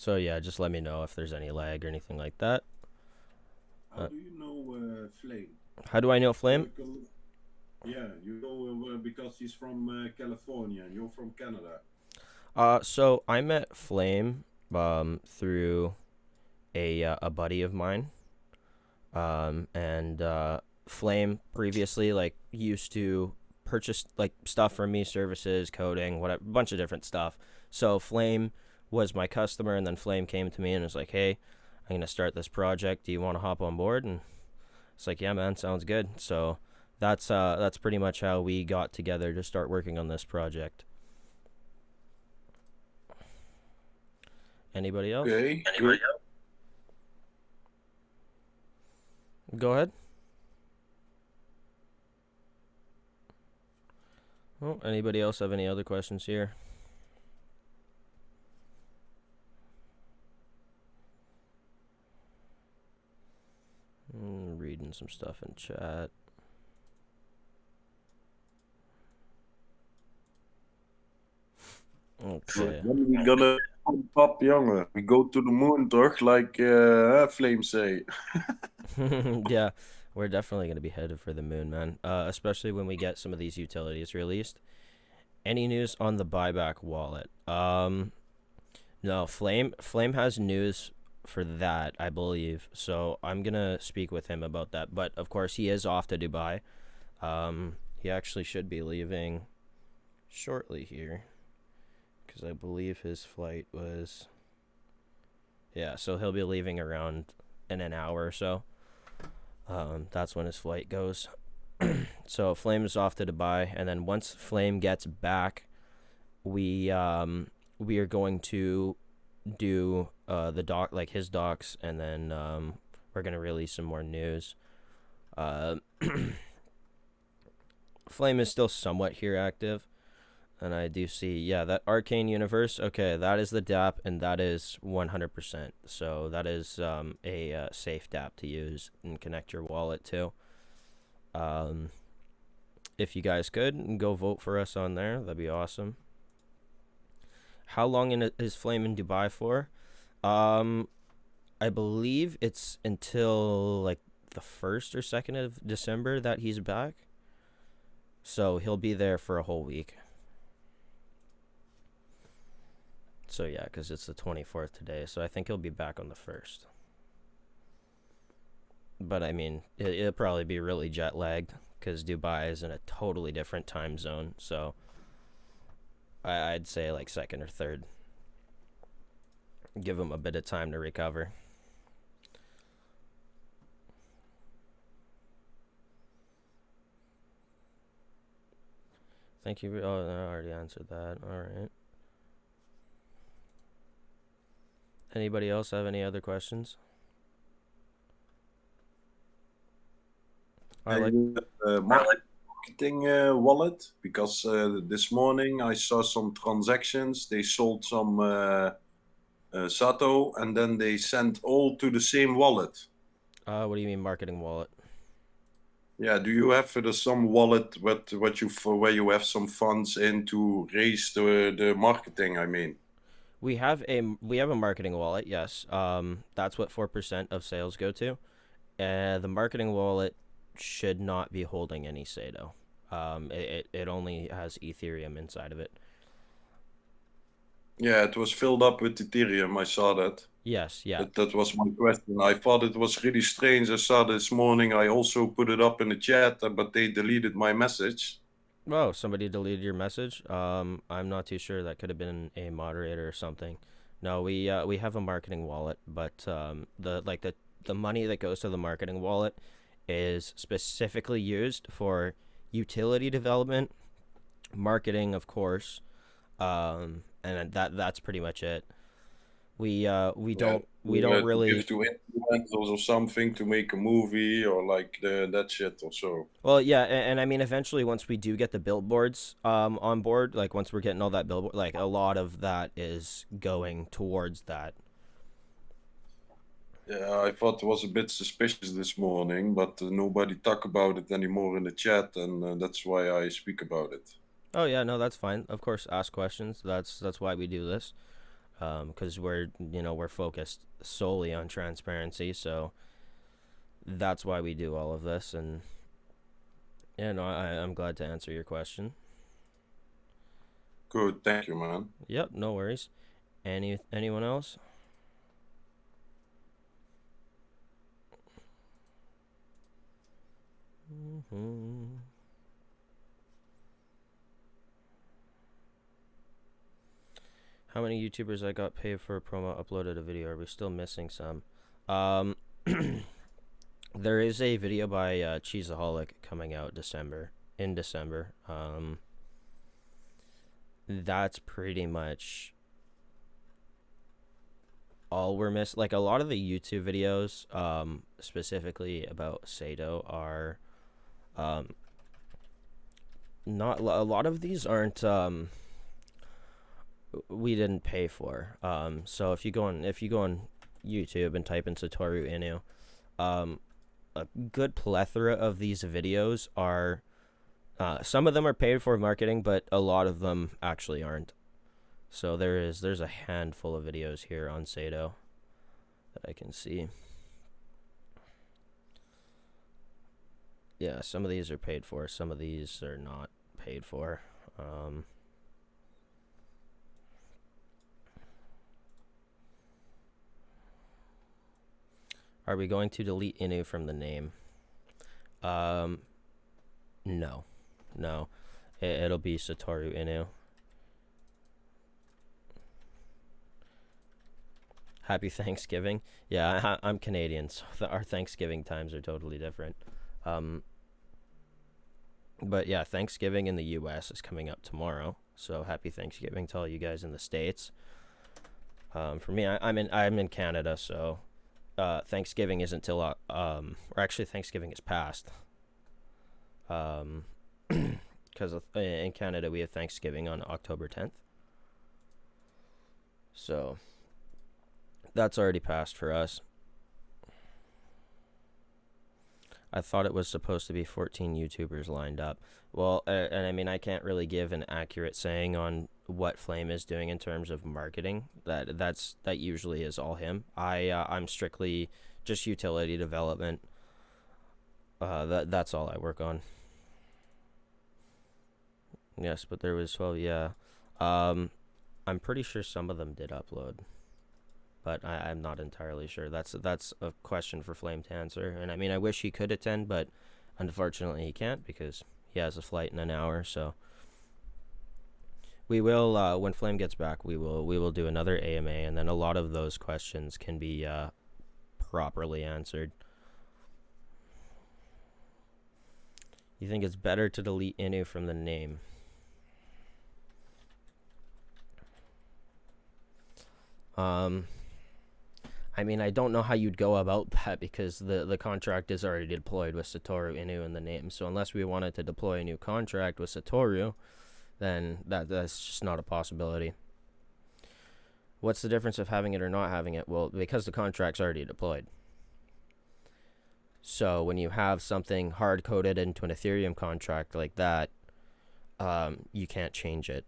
So yeah, just let me know if there's any lag or anything like that. How Uh, do you know Flame? how do I know So Flame? yeah, you know because he's from California and you're from Canada. So I met Flame through a buddy of mine. And Flame previously like used to purchase like stuff from me, services, coding, whatever, a bunch of different stuff. So Flame was my customer, and then Flame came to me and was like, "Hey, I'm gonna start this project. Do you want to hop on board?" And it's like, "Yeah, man, sounds good." So that's pretty much how we got together to start working on this project. Anybody else? Okay, great. Go ahead. Oh, anybody else have any other questions here? Reading some stuff in chat. Okay. When we gonna pump up, jongen? We go to the moon, toch? Like Flame say. Yeah, we're definitely going to be headed for the moon, man. Especially when we get some of these utilities released. Any news on the buyback wallet? No, Flame has news for that, I believe. So I'm gonna speak with him about that. But of course, he is off to Dubai. He actually should be leaving shortly here, because I believe his flight was, yeah. So he'll be leaving around in an hour or so. That's when his flight goes. So Flame is off to Dubai, and then once Flame gets back, we are going to do the doc, like his docs, and then we're gonna release some more news. Uh, Flame is still somewhat here active, and I do see, yeah, that Arcane Universe. Okay, that is the DApp, and that is 100%. So that is a safe DApp to use and connect your wallet to. Um, if you guys could go vote for us on there, that'd be awesome. How long is Flame in Dubai for? Um, I believe it's until like the 1st or 2nd of December that he's back. So he'll be there for a whole week. So yeah, because it's the 24th today. So I think he'll be back on the 1st. But I mean, it'll probably be really jet lagged because Dubai is in a totally different time zone. So I'd say like second or third. Give him a bit of time to recover. Thank you. Oh, I already answered that. All right. Anybody else have any other questions? I like. Marketing wallet because this morning I saw some transactions. They sold some Sato and then they sent all to the same wallet. What do you mean marketing wallet? Yeah, do you have some wallet what you for where you have some funds in to raise the marketing? I mean, We have a marketing wallet. Yes. That's what 4% of sales go to. The marketing wallet should not be holding any Sato. It only has Ethereum inside of it. yeah, it was filled up with Ethereum. I saw that. Yes. Yeah. That was my question. I thought it was really strange. I saw this morning. I also put it up in the chat, but they deleted my message. Oh, somebody deleted your message. I'm not too sure. That could have been a moderator or something. No, we have a marketing wallet, but the money that goes to the marketing wallet is specifically used for utility development, marketing, of course, and that's pretty much it. We Yeah, don't to give really. to influencers or something to make a movie or like that shit or so. Well, yeah, and I mean, eventually, once we do get the billboards on board, like once we're getting all that billboard, like a lot of that is going towards that. Yeah, I thought it was a bit suspicious this morning, but nobody talk about it anymore in the chat, and that's why I speak about it. Oh yeah, no, that's fine. Of course, ask questions. That's why we do this. because we're focused solely on transparency. So that's why we do all of this. And yeah, no, I'm glad to answer your question. Good, thank you, man. Yep, no worries. Anyone else? Mm-hmm. How many YouTubers I got paid for a promo uploaded a video? Are we still missing some? Um, there is a video by Cheeseaholic coming out in December. That's pretty much all we're missing. Like a lot of the YouTube videos, specifically about Sato, are not. A lot of these aren't. We didn't pay for. So if you go on YouTube and type in Satoru Inu, a good plethora of these videos are. Some of them are paid for marketing, but a lot of them actually aren't. So there's a handful of videos here on Sato that I can see. Yeah, some of these are paid for, some of these are not paid for. Are we going to delete Inu from the name? No, no, it'll be Satoru Inu. Happy Thanksgiving. Yeah, I'm Canadian, so our Thanksgiving times are totally different. Um, but yeah, Thanksgiving in the U.S. is coming up tomorrow, so happy Thanksgiving to all you guys in the States. For me, I'm in Canada, so Thanksgiving isn't till or actually Thanksgiving is past. Because in Canada we have Thanksgiving on October 10th, so that's already passed for us. I thought it was supposed to be 14 YouTubers lined up. Well, and I mean, I can't really give an accurate saying on what Flame is doing in terms of marketing. That usually is all him. I'm strictly just utility development. That's all I work on. Yes, but there was 12. Yeah, I'm pretty sure some of them did upload, but I'm not entirely sure. That's a question for Flame to answer. And I mean, I wish he could attend, but unfortunately he can't because he has a flight in an hour. So we will, when Flame gets back, we will do another AMA, and then a lot of those questions can be properly answered. You think it's better to delete Inu from the name? I mean, I don't know how you'd go about that because the contract is already deployed with Satoru Inu in the name. So unless we wanted to deploy a new contract with Satoru, then that's just not a possibility. What's the difference of having it or not having it? Well, because the contract's already deployed. So when you have something hard coded into an Ethereum contract like that, you can't change it.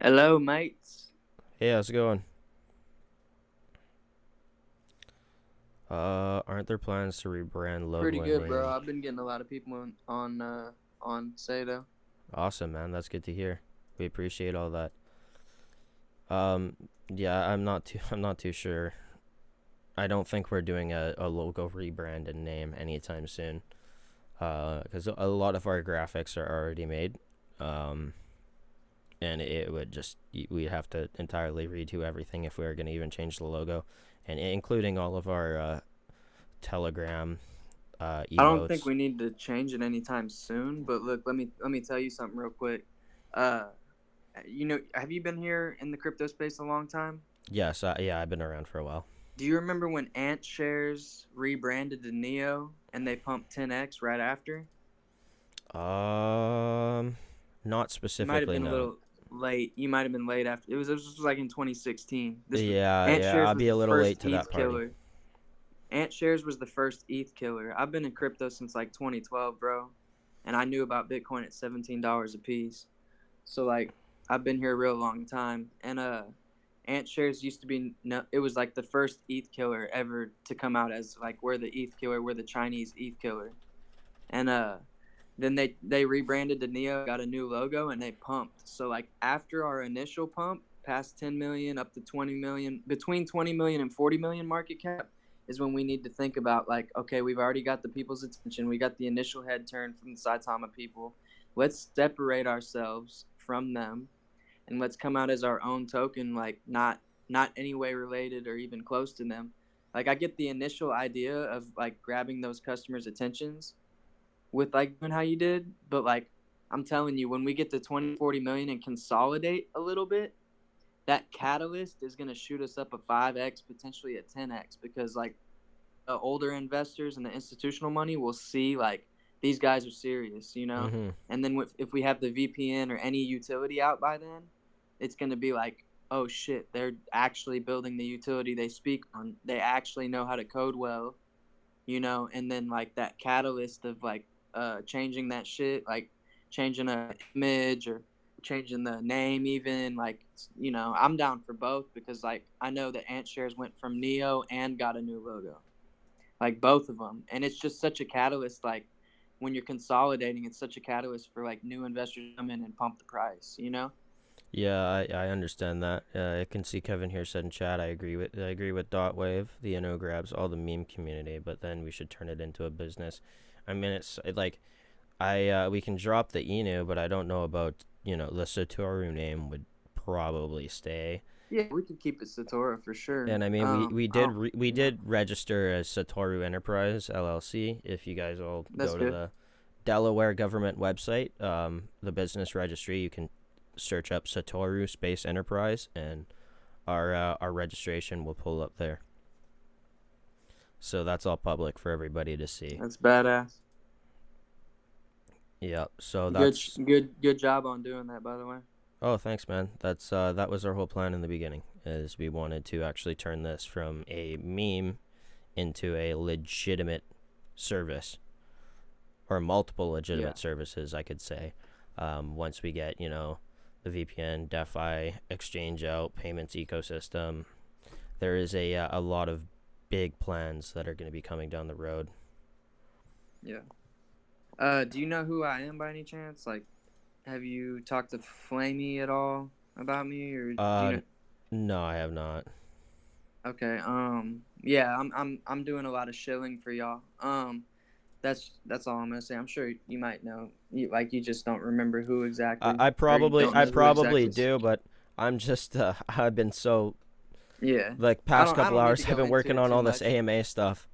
Hello, mates. Hey, how's it going? Aren't there plans to rebrand logo Pretty and good, name? bro. I've been getting a lot of people on Sato. Awesome, man. That's good to hear. We appreciate all that. Yeah, I'm not too sure. I don't think we're doing a logo rebrand and name anytime soon. Because a lot of our graphics are already made. And it would just we'd have to entirely redo everything if we were going to even change the logo, and including all of our Telegram emotes. I don't think we need to change it anytime soon. But look, let me tell you something real quick. Have you been here in the crypto space a long time? Yes, yeah, I've been around for a while. Do you remember when Ant Shares rebranded to Neo and they pumped 10x right after? Not You might have specifically, been a no. little late. You might have been late after. This was like in 2016. Yeah, Ant Shares I'll was be a the little first late to ETH that party. killer. Ant shares was the first ETH killer. I've been in crypto since like 2012, bro, and I knew about Bitcoin at $17 a piece. So like I've been here a real long time, and Ant shares used to be no, it was like the first ETH killer ever to come out as like we're the ETH killer, we're the Chinese ETH killer, and then they rebranded to Neo, got a new logo, and they pumped. So like after our initial pump, past 10 million up to 20 million, between 20 million and 40 million market cap is when we need to think about like, okay, we've already got the people's attention, we got the initial head turn from the Saitama people. Let's separate ourselves from them and let's come out as our own token, like not any way related or even close to them. Like I get the initial idea of like grabbing those customers' attentions with like doing how you did, but like I'm telling you, when we get to 20, 40 million and consolidate a little bit, that catalyst is going to shoot us up a 5x, potentially a 10x, because like the older investors and the institutional money will see like these guys are serious, you know? Mm-hmm. And then if we have the VPN or any utility out by then, it's going to be like, oh shit, they're actually building the utility they speak on. They actually know how to code well, you know? And then like that catalyst of like changing that shit, like changing a image or changing the name even, like, you know, I'm down for both because like I know that Ant Shares went from Neo and got a new logo, like both of them, and it's just such a catalyst. Like when you're consolidating, it's such a catalyst for like new investors to come in and pump the price, you know. Yeah, I understand that. I can see Kevin here said in chat. I agree with Dot Wave. The grabs all the meme community, but then we should turn it into a business. I mean, like we can drop the Inu, but I don't know about the Satoru name would probably stay. Yeah, we could keep it Satora for sure. And I mean, we I did don't, we you know, did register as Satoru Enterprise LLC. If you guys all that's go to good. the Delaware government website, the business registry, you can search up Satoru Space Enterprise, and our registration will pull up there. So that's all public for everybody to see. That's badass. Yeah. So Good, that's good job on doing that, by the way. Oh, thanks, man. That was our whole plan in the beginning, is we wanted to actually turn this from a meme into a legitimate service, or multiple Yeah, legitimate services, I could say. Once we get the VPN, DeFi, exchange out, payments ecosystem, there is a lot of big plans that are going to be coming down the road. yeah. Do you know who I am by any chance? Like, have you talked to Flamey at all about me, or do you Uh, know? no, I have not. Okay. Yeah, I'm doing a lot of shilling for y'all. That's all I'm gonna say. I'm sure you might know. You just don't remember who I, exactly, I or you probably don't I know who probably exactly. do, but I'm just I've been so Yeah. like I past don't. I couple don't need to hours I've go been into working it on too all this much. AMA stuff.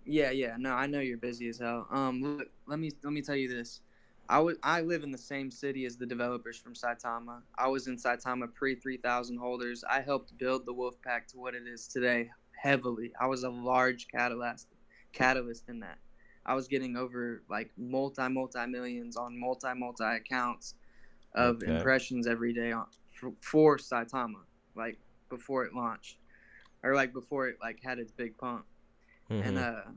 Yeah, yeah. No, I know you're busy as hell. Look, let me tell you this. I live in the same city as the developers from Saitama. I was in Saitama pre 3,000 holders. I helped build the Wolfpack to what it is today heavily. I was a large catalyst in that. I was getting over like multi millions on multi accounts of Okay. impressions every day for Saitama, like before it launched or like before it like had its big pump. and Mhm. uh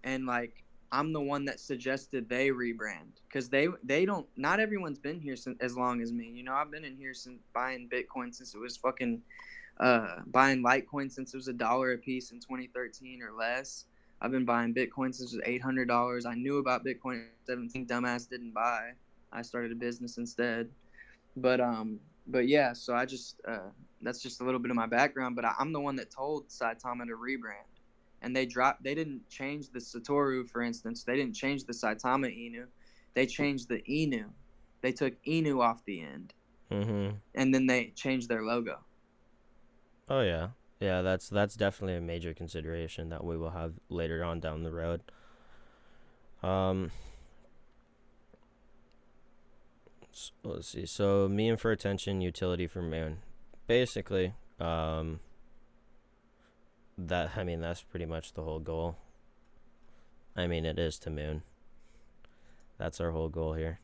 and like I'm the one that suggested they rebrand because they don't, not everyone's been here since as long as me. You know, I've been in here since buying Bitcoin since it was fucking buying Litecoin since it was $1 a piece in 2013 or less. I've been buying Bitcoin since it was $800. I knew about Bitcoin at 17. Dumbass didn't buy. I started a business instead. But yeah. So I just that's just a little bit of my background. But I'm the one that told Saitama to rebrand, and they dropped. They didn't change the Satoru, for instance. They didn't change the Saitama Inu. They changed the Inu. They took Inu off the end, Mhm. and then they changed their logo. Oh yeah. Yeah, that's definitely a major consideration that we will have later on down the road. Um let's see. So meme for attention, utility for moon. Basically, that's pretty much the whole goal. I mean, it is to moon. That's our whole goal here.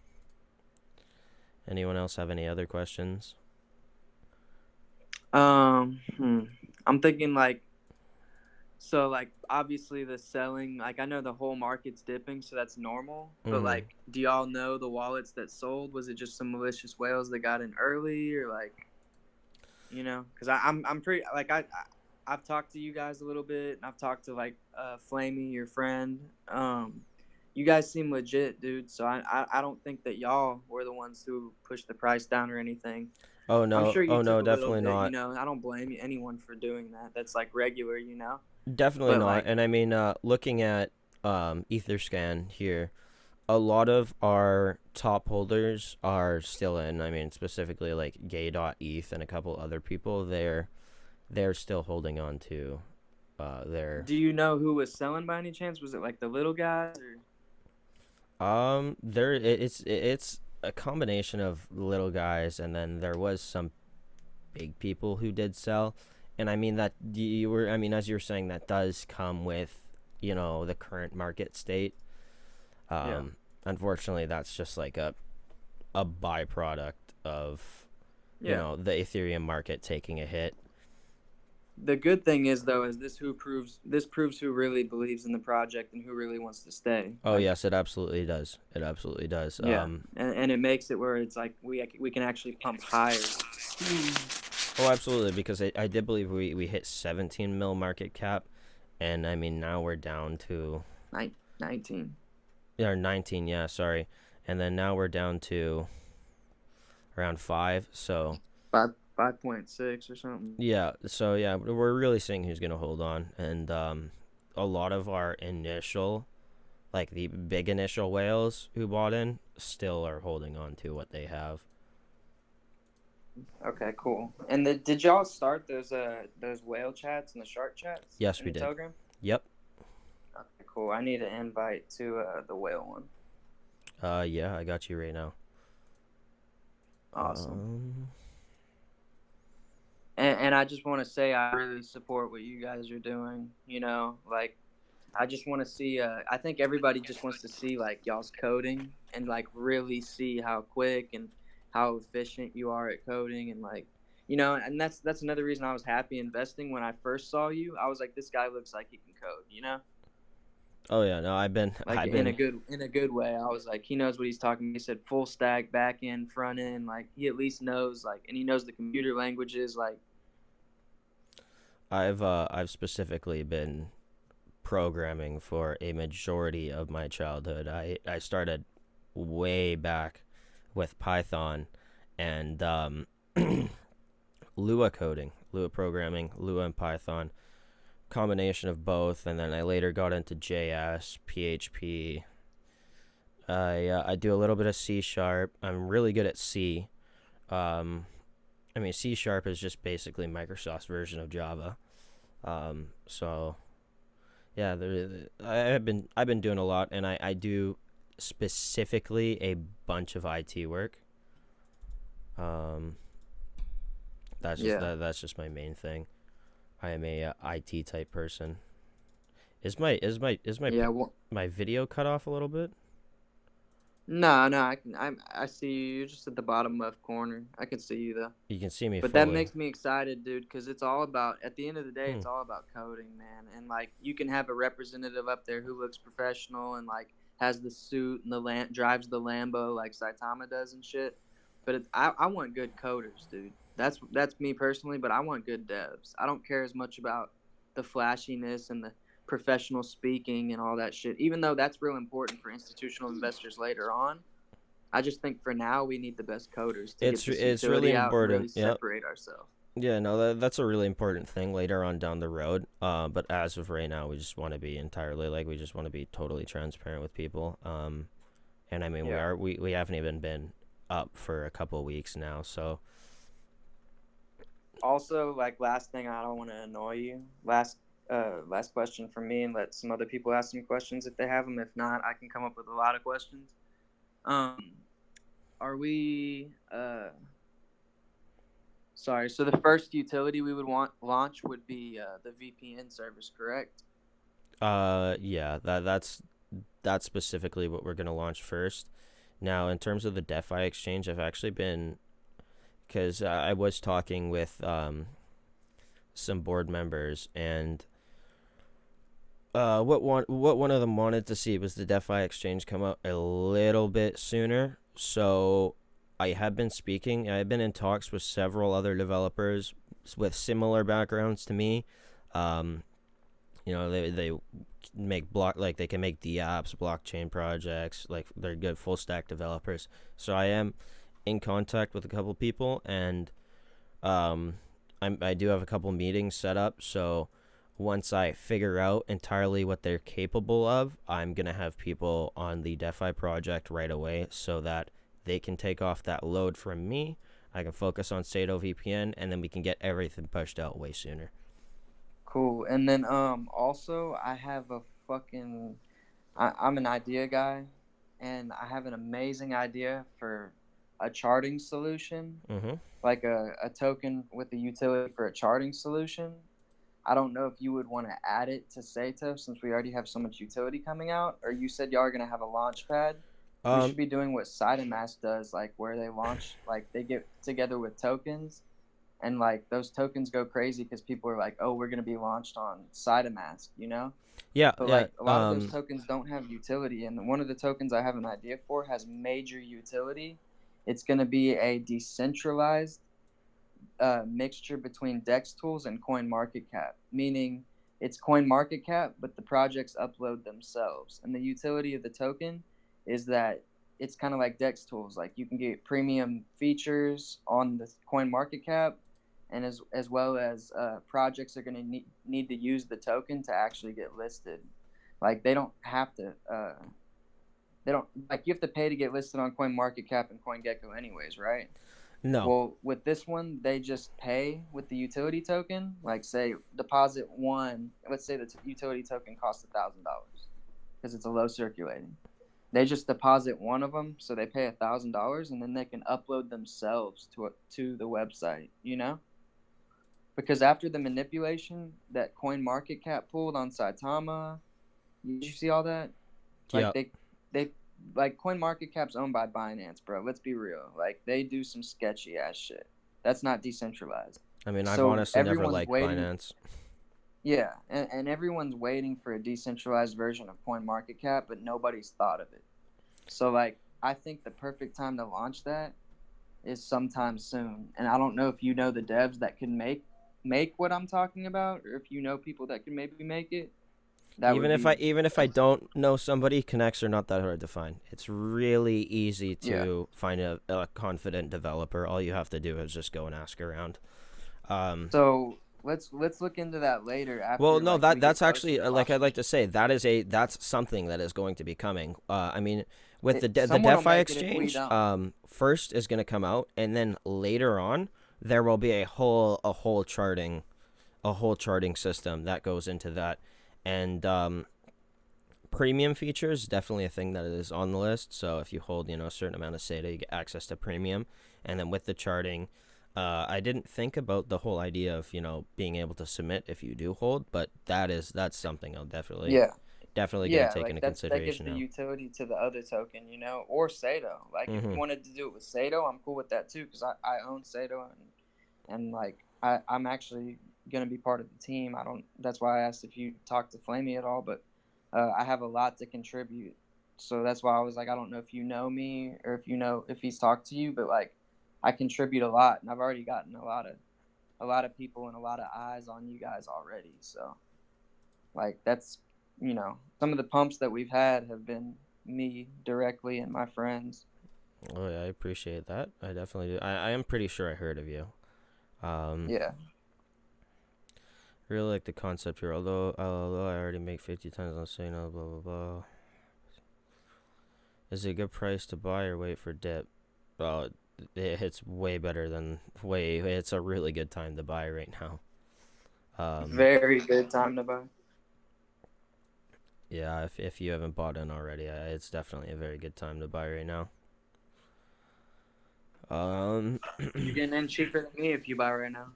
Anyone else have any other questions? Um, hmm. I'm thinking like So like obviously the selling, like I know the whole market's dipping, so that's normal. But Mm-hmm. like, do y'all know the wallets that sold? Was it just some malicious whales that got in early, or like, Because I'm pretty like I've talked to you guys a little bit, and I've talked to like Flamey, your friend. You guys seem legit, dude. So I don't think that y'all were the ones who pushed the price down or anything. I'm sure you Oh took no, a little definitely bit, not. I don't blame anyone for doing that. That's like regular, Definitely But not. like, And I mean, looking at Etherscan here, a lot of our top holders are still in. I mean, specifically like Gay.eth and a couple other people. They're still holding on to their. do you know who was selling by any chance? Was it like the little guys or? It's a combination of little guys, and then there was some big people who did sell. And I mean that you were. I mean, as you were saying, that does come with the current market state. Yeah. Um, Unfortunately, that's just like a byproduct of Yeah. the Ethereum market taking a hit. The good thing is though is this proves who really believes in the project and who really wants to stay. Oh Like, yes, it absolutely does. It absolutely does. yeah, and it makes it where it's like we can actually pump higher. Oh, absolutely, because I did believe we hit 17 mil market cap, and I mean now we're down to 19. yeah 19. Yeah, sorry, and then now we're down to around 5. So 5.6 or something. yeah, we're really seeing who's gonna hold on, and a lot of our initial like the big initial whales who bought in still are holding on to what they have. Okay, cool. And did y'all start those whale chats and the shark chats Yes, in we the did. Telegram? Yep. Okay, cool. I need an invite to the whale one. Yeah, I got you right now. Awesome. Um, And I just want to say I really support what you guys are doing. Like I just want to see. I think everybody just wants to see like y'all's coding and like really see how quick and how efficient you are at coding and like and that's another reason I was happy investing when I first saw you. I was like, this guy looks like he can code. oh yeah, no, Like in a good way. I was like, he knows what he's talking. He said full stack, back end, front end. Like he at least knows and he knows the computer languages. Like I've specifically been programming for a majority of my childhood. I started way back with Python and Lua coding, Lua programming, Lua and Python, combination of both, and then I later got into JS, PHP. I do a little bit of C sharp. I'm really good at C. Um, I mean C sharp is just basically Microsoft's version of Java. So yeah, I've been doing a lot, and I do specifically a bunch of IT work. Um, yeah, that's just my main thing. I am a IT type person. Is yeah. Well, my video cut off a little bit? no, no. I see you. You're just at the bottom left corner. I can see you though. You can see me But that fully. makes me excited, dude, because it's all about, at the end of the day, Hmm. it's all about coding, man. And like, you can have a representative up there who looks professional and like has the suit and drives the Lambo like Saitama does and shit. But I want good coders, dude. That's me personally, but I want good devs. I don't care as much about the flashiness and the professional speaking and all that shit. Even though that's real important for institutional investors later on, I just think for now we need the best coders to get this It's really utility out and really important. Yep. separate ourselves. Yeah, no, that's a really important thing later on down the road. But as of right now, we just want to be entirely like we just want to be totally transparent with people. And I mean Yeah. we haven't even been up for a couple of weeks now, so Also, like last thing, I don't want to annoy you. Last question from me, and let some other people ask some questions if they have them. If not, I can come up with a lot of questions. Um, are we? Sorry. So the first utility we would want launch would be the VPN service, correct? yeah, that's specifically what we're gonna launch first. Now, in terms of the DeFi exchange, I've actually been because I was talking with some board members, and what one of them wanted to see was the DeFi exchange come out a little bit sooner. So I have been speaking. I've been in talks with several other developers with similar backgrounds to me. Um, they make like they can make the apps, blockchain projects, like they're good full stack developers. So I am in contact with a couple people, and um, I do have a couple meetings set up. So once I figure out entirely what they're capable of, I'm gonna have people on the DeFi project right away, so that they can take off that load from me. I can focus on Sado VPN, and then we can get everything pushed out way sooner. Cool. And then also I have a fucking I'm an idea guy, and I have an amazing idea for a charting solution, Mm-hmm. like a token with a utility for a charting solution. I don't know if you would want to add it to Sato since we already have so much utility coming out, or you said y'all are gonna have a launch pad. We Um, should be doing what SideMask does, like where they launch, like they get together with tokens, and like those tokens go crazy because people are like, oh, we're gonna be launched on SideMask, you know? yeah, But yeah. like a lot of those tokens don't have utility, and one of the tokens I have an idea for has major utility. It's gonna be a decentralized mixture between Dex tools and CoinMarketCap, meaning it's CoinMarketCap, but the projects upload themselves. And the utility of the token is that it's kind of like Dex tools. Like you can get premium features on the CoinMarketCap, and as well as projects are going to need to use the token to actually get listed. Like they don't have to. They don't like you have to pay to get listed on CoinMarketCap and CoinGecko anyways, right? No. Well, with this one, they just pay with the utility token. Like, say, deposit one. Let's say the utility token costs $1,000 because it's a low circulating. They just deposit one of them, so they pay $1,000, and then they can upload themselves to the website. You know, because after the manipulation that CoinMarketCap pulled on Saitama, did you see all that? Like Yeah. they like CoinMarketCap's owned by Binance, bro. Let's be real. Like they do some sketchy ass shit. That's not decentralized. I mean, I've So honestly never everyone's liked waiting. Binance. Yeah, and everyone's waiting for a decentralized version of CoinMarketCap, but nobody's thought of it. So like I think the perfect time to launch that is sometime soon. And I don't know if you know the devs that can make what I'm talking about, or if you know people that can maybe make it. That would be Even if I don't know somebody, connects are not that hard to find. It's really easy yeah. to find a confident developer. All you have to do is just go and ask around. So let's look into that later Well, after no, like we that's get closer actually to like I'd launching. like to say that's something that is going to be coming. I mean, with the Someone will DeFi make it if we exchange, don't. first is going to come out, and then later on there will be a whole charting system that goes into that, and premium features definitely a thing that is on the list. So if you hold a certain amount of SATA, you get access to premium, and then with the charting. I didn't think about the whole idea of being able to submit if you do hold, but that's something I'll Yeah, definitely gonna yeah, take like into that gives consideration the now. utility to the other token, or Sato. Like if you Mm-hmm. wanted to do it with Sato, I'm cool with that too because I own Sato and like I'm actually gonna be part of the team. I don't. That's why I asked if you talked to Flamey at all, but I have a lot to contribute. So that's why I was like, I don't know if you know me or if you know if he's talked to you, but like I contribute a lot, and I've already gotten a lot of people and a lot of eyes on you guys already. So like that's some of the pumps that we've had have been me directly and my friends. Oh yeah, I appreciate that. I definitely do. I am pretty sure I heard of you. Um, Yeah. really like the concept here. Although I already make 50 times on saying no, blah blah blah. Is it a good price to buy or wait for dip? Well, it's way better than way. It's a really good time to buy right now. Um, Very good time to buy. yeah, if you haven't bought in already, it's definitely a very good time to buy right now. Um, You're getting in cheaper than me if you buy right now.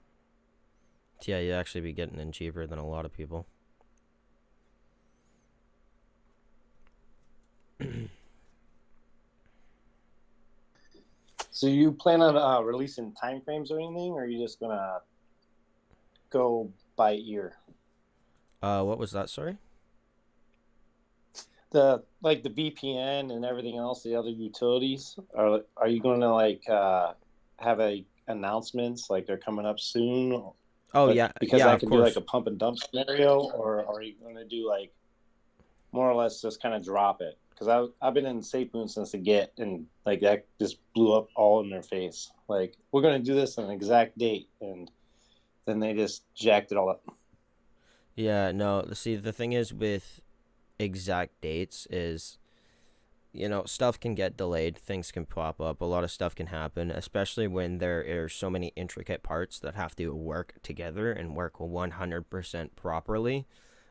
yeah, you actually be getting in cheaper than a lot of people. So you plan on releasing timeframes or anything, or are you just gonna go by ear? What was that? Sorry. the VPN and everything else, the other utilities, are you going to have announcements like they're coming up soon? Oh But yeah, because yeah, that of could be like course. a pump and dump scenario, or are you going to do like more or less just kind of drop it? Because I've been in Safe Moon since the get, and like that just blew up all in their face. Like, we're going to do this on an exact date, and then they just jacked it all up. Yeah, no. See, the thing is with exact dates is, stuff can get delayed, things can pop up, a lot of stuff can happen, especially when there are so many intricate parts that have to work together and work 100% properly.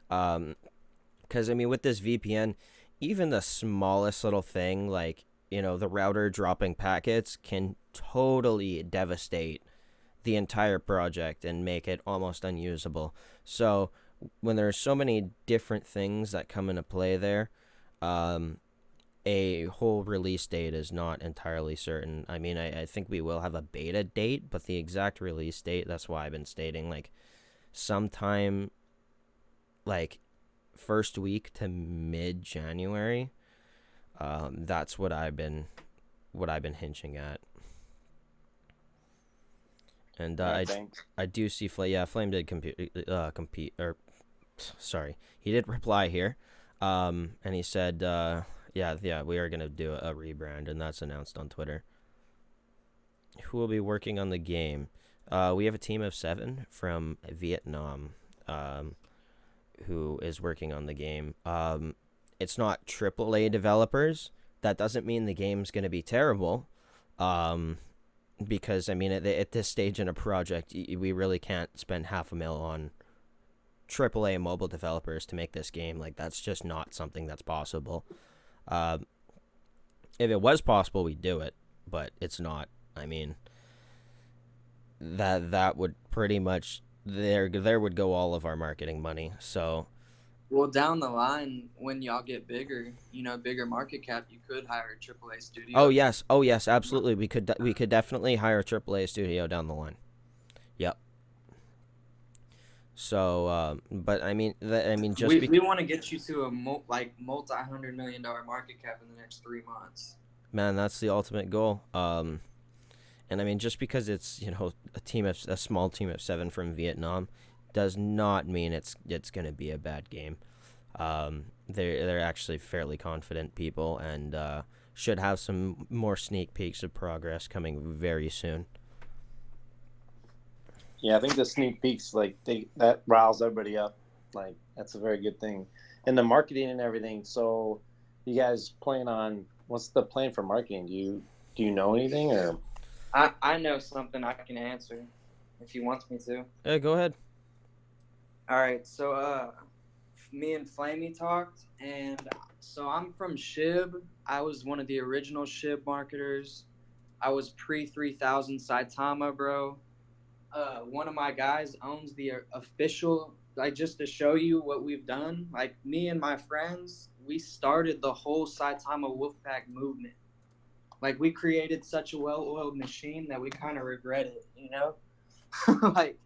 Because, I mean, with this VPN, even the smallest little thing, like, the router dropping packets, can totally devastate the entire project and make it almost unusable. So, when there's so many different things that come into play there, um, a whole release date is not entirely certain. I mean, I think we will have a beta date, but the exact release date, that's why I've been stating, like, sometime, like, first week to mid January. That's what I've been hinting at. And All right, thanks. I do see Flame. Yeah, Flame did compete, or sorry, he did reply here, and he said, yeah, we are gonna do a rebrand, and that's announced on Twitter. Who will be working on the game? We have a team of 7 from Vietnam, who is working on the game. It's not AAA developers. That doesn't mean the game's gonna be terrible. Because I mean, at this stage in a project, we really can't spend $500,000 on AAA mobile developers to make this game. Like, that's just not something that's possible. Uh, if it was possible, we'd do it, but it's not. I mean, that would pretty much there would go all of our marketing money. So, Well, down the line, when y'all get bigger, bigger market cap, you could hire a AAA studio. oh yes, absolutely. We could definitely hire a AAA studio down the line. Yep. So, but I mean, just We want to get you to a multi-$100 million market cap in the next 3 months. man, that's the ultimate goal. And I mean, just because it's a small team of 7 from Vietnam, does not mean it's gonna be a bad game. They're actually fairly confident people, and should have some more sneak peeks of progress coming very soon. Yeah, I think the sneak peeks that riles everybody up. Like, that's a very good thing, and the marketing and everything. So, you guys plan on what's the plan for marketing? Do you know anything or? I know something I can answer if he wants me to. Yeah, go ahead. All right, so me and Flamey talked, and so I'm from Shib. I was one of the original Shib marketers. I was pre 3000 Saitama, bro. One of my guys owns the official. Like, just to show you what we've done, like, me and my friends, we started the whole Saitama Wolfpack movement. Like, we created such a well-oiled machine that we kind of regret it. Like,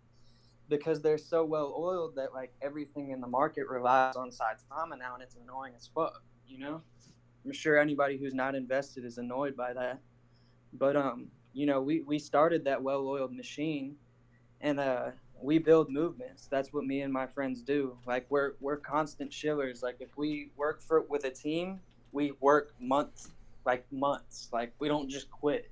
because they're so well oiled that like everything in the market relies on Saitama now, and it's annoying as fuck. I'm sure anybody who's not invested is annoyed by that. But we started that well oiled machine, and we build movements. That's what me and my friends do. Like, we're constant shillers. Like, if we work with a team, we work months. Like, we don't just quit.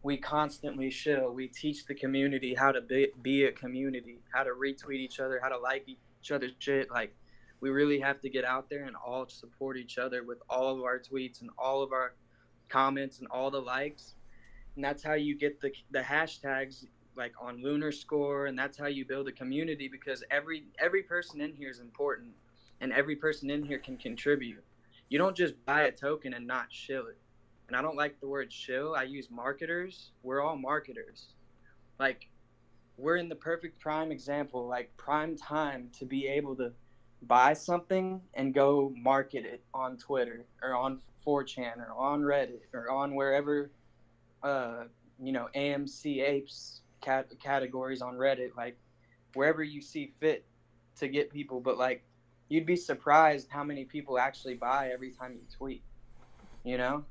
We constantly shill. We teach the community how to be a community, how to retweet each other, how to like each other's shit. Like, we really have to get out there and all support each other with all of our tweets and all of our comments and all the likes. And that's how you get the hashtags like on Lunar Score, and that's how you build a community, because every person in here is important, and every person in here can contribute. You don't just buy a token and not shill it. And I don't like the word shill. I use marketers. We're all marketers. Like, we're in the perfect prime example, like prime time to be able to buy something and go market it on Twitter or on 4chan or on Reddit or on wherever, AMC apes categories on Reddit, like wherever you see fit to get people. But like, you'd be surprised how many people actually buy every time you tweet. You know,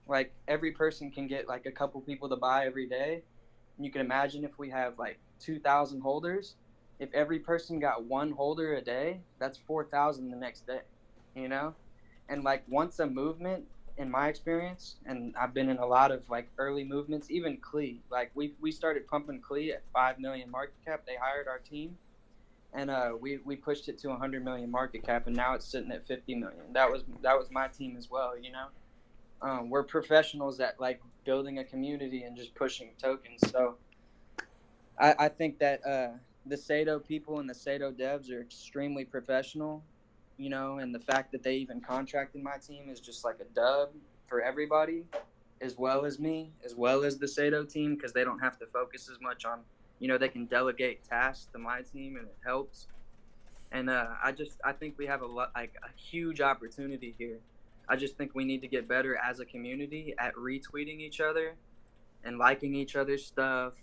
like every person can get like a couple people to buy every day. And you can imagine if we have like 2,000 holders, if every person got one holder a day, that's 4,000 the next day. You know, and like once a movement, in my experience, and I've been in a lot of like early movements, even Klee, like we started pumping Klee at 5 million market cap. They hired our team, and we pushed it to 100 million market cap, and now it's sitting at 50 million. That was my team as well. You know, we're professionals at like building a community and just pushing tokens. So I think that the Sato people and the Sato devs are extremely professional, you know, and the fact that they even contracted my team is just like a dub for everybody, as well as me, as well as the Sato team, because they don't have to focus as much on, you know, they can delegate tasks to my team and it helps. And I think we have like a huge opportunity here. I just think we need to get better as a community at retweeting each other and liking each other's stuff.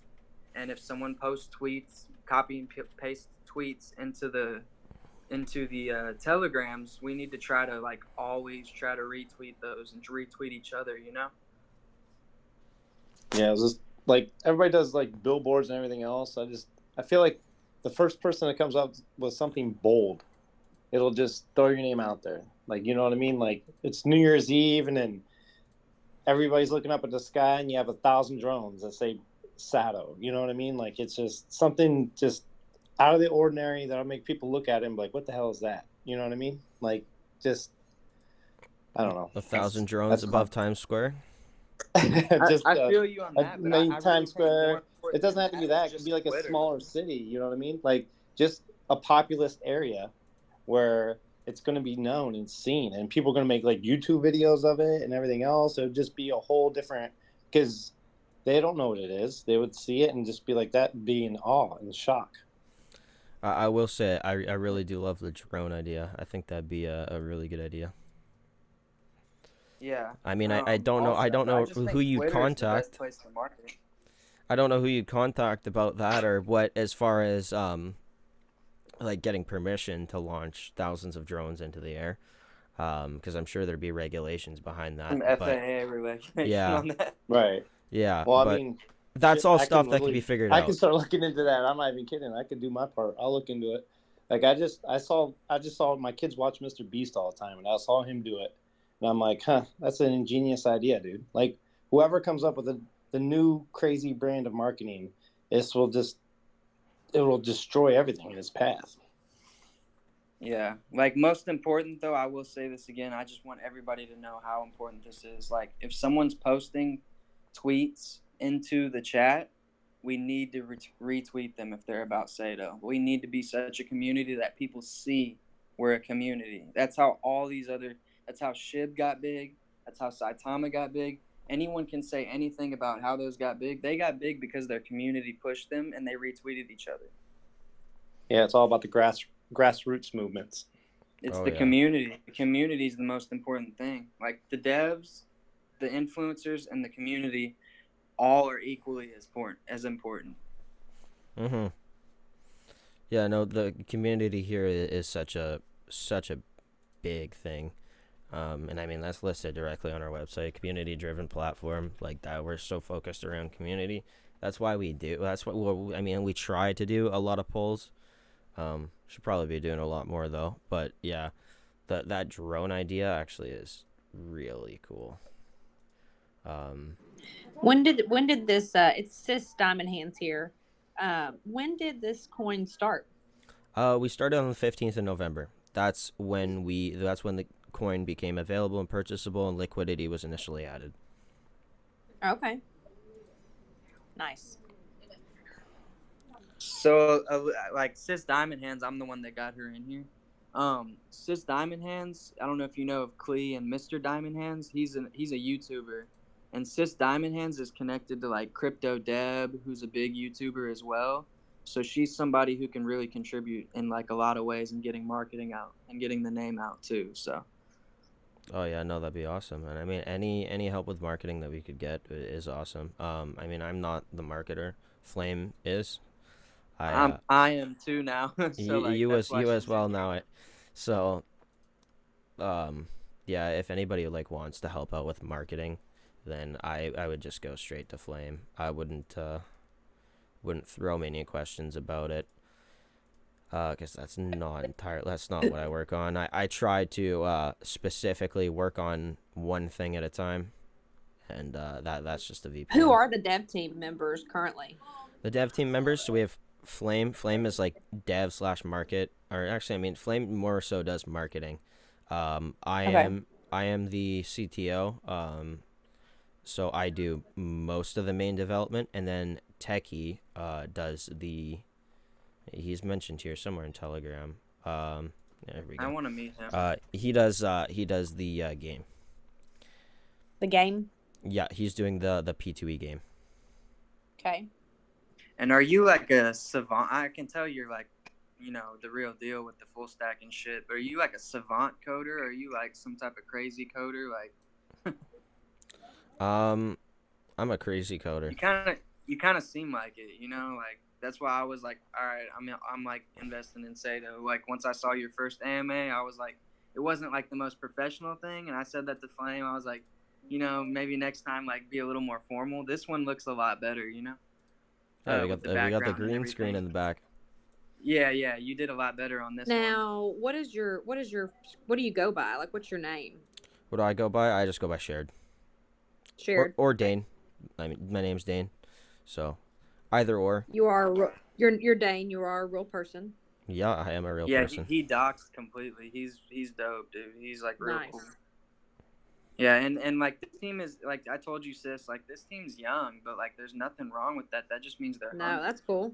And if someone posts tweets, copy and paste tweets into the telegrams, we need to try to like always try to retweet those and retweet each other. You know? Yeah, it's just like everybody does like billboards and everything else. I feel like the first person that comes up with something bold, it'll just throw your name out there. Like, you know what I mean? Like it's New Year's Eve and then everybody's looking up at the sky and you have 1,000 drones that say Sato. You know what I mean? Like it's just something just out of the ordinary that'll make people look at it and be like, what the hell is that? You know what I mean? Like just I don't know. 1,000 drones above Times Square. Just I feel you on that, but main I really Times think more Square. It important doesn't than have to be that is that. It could be just like a Twitter. smaller city. You know what I mean? Like just a populous area where it's going to be known and seen, and people are going to make like YouTube videos of it and everything else. It would just be a whole different because they don't know what it is. They would see it and just be like that, be in awe and shock. I will say I really do love the drone idea. I think that'd be a really good idea. Yeah. I mean, I don't know. I don't but I know just who think you'd Twitter is the best contact. place to market. I don't know who you'd contact about that or what as far as like getting permission to launch thousands of drones into the air. Because I'm sure there'd be regulations behind that. Some But FAA regulation yeah, on that. Right. yeah. Well, I But mean, that's shit, all stuff that can be figured I can out. start looking into that. I'm not even kidding. I could do my part. I'll look into it. Like I just saw my kids watch Mr. Beast all the time, and I saw him do it, and I'm like, huh, that's an ingenious idea, dude. Like whoever comes up with the new crazy brand of marketing, it will destroy everything in its path. Yeah. Like most important though, I will say this again. I just want everybody to know how important this is. Like if someone's posting tweets into the chat, we need to retweet them if they're about Sato. We need to be such a community that people see we're a community. That's how that's how Shib got big. That's how Saitama got big. Anyone can say anything about how those got big. They got big because their community pushed them and they retweeted each other. Yeah, it's all about the grassroots movements. It's Oh, the yeah. community. The community is the most important thing. Like the devs, the influencers, and the community all are equally as important. Mm-hmm. Yeah, no, the community here is such a big thing. And I mean that's listed directly on our website, community-driven platform like that. We're so focused around community. That's why we do. That's what I mean. We try to do a lot of polls. Should probably be doing a lot more though. But yeah, that drone idea actually is really cool. When did this? It's Sis Diamond Hands here. When did this coin start? We started on the 15th of November. That's when the coin became available and purchasable, and liquidity was initially added. Okay. Nice. So, like Sis Diamond Hands, I'm the one that got her in here. Sis Diamond Hands, I don't know if you know of Klee and Mr. Diamond Hands. He's a YouTuber, and Sis Diamond Hands is connected to like Crypto Deb, who's a big YouTuber as well. So she's somebody who can really contribute in like a lot of ways in getting marketing out and getting the name out too. So. Oh yeah, no, that'd be awesome. And I mean, any help with marketing that we could get is awesome. I mean, I'm not the marketer. Flame is. I am too now. So like You that's as why you she's as well in here. now. So, yeah, if anybody like wants to help out with marketing, then I would just go straight to Flame. I wouldn't throw me any questions about it. Because that's not what I work on. I try to specifically work on one thing at a time, and that's just a Who VPN. are the dev team members currently? The dev team members, so we have Flame. Flame is like dev slash market, or actually, I mean, Flame more so does marketing. I Okay. am the CTO. So I do most of the main development, and then Techie does the. He's mentioned here somewhere in Telegram. There we I go. want to meet him. He does the game. The game. Yeah, he's doing the P2E game. Okay. And are you like a savant? I can tell you're like, the real deal with the full stack and shit. But are you like a savant coder? Or are you like some type of crazy coder? Like, I'm a crazy coder. you kind of seem like it. Like that's why I was like, all right, I'm like investing in Sato. Like once I saw your first AMA, I was like, it wasn't like the most professional thing, and I said that to Flame. I was like, maybe next time like be a little more formal. This one looks a lot better. Yeah, we With got the background and green screen in everything. the back. Yeah, you did a lot better on this one. Now, what do you go by? Like, what's your name? What do I go by? I just go by Shared. Shared. Or Dane. I mean, my name's Dane. So, either or. You're Dane. You are a real person. Yeah, I am a real Yeah, person. he doxed completely. He's dope, dude. He's like real Nice. cool. Yeah, and like this team is like I told you, sis. Like this team's young, but like there's nothing wrong with that. That just means they're No, hungry. that's cool.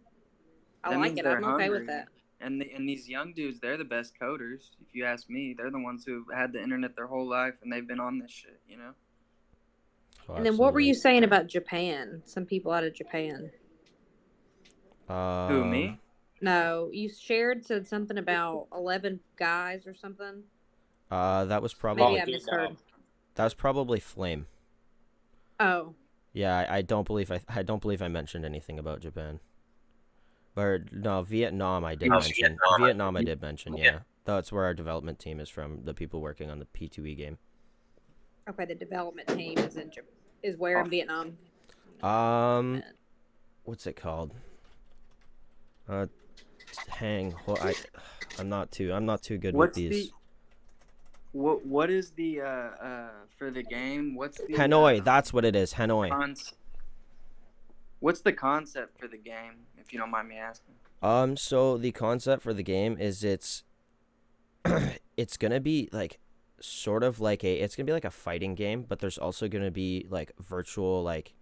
I That like means it. they're I'm okay with hungry. that. And these young dudes, they're the best coders. If you ask me, they're the ones who had the internet their whole life and they've been on this shit. Oh, And then what were absolutely. you saying about Japan? Some people out of Japan. Who, me? No, you said something about 11 guys or something. That was Maybe probably I misheard. that was probably Flame. Oh, Yeah, I don't believe I mentioned anything about Japan. Or no, Vietnam I did mention. Vietnam I did mention. Yeah, that's where our development team is from. The people working on the P2E game. okay. The development team is where in Vietnam? What's it called? I'm not too good with these. What is the for the game? What's the Hanoi, that's what it is. Hanoi. What's the concept for the game, if you don't mind me asking? So the concept for the game is it's gonna be like sort of like it's gonna be like a fighting game, but there's also gonna be like virtual like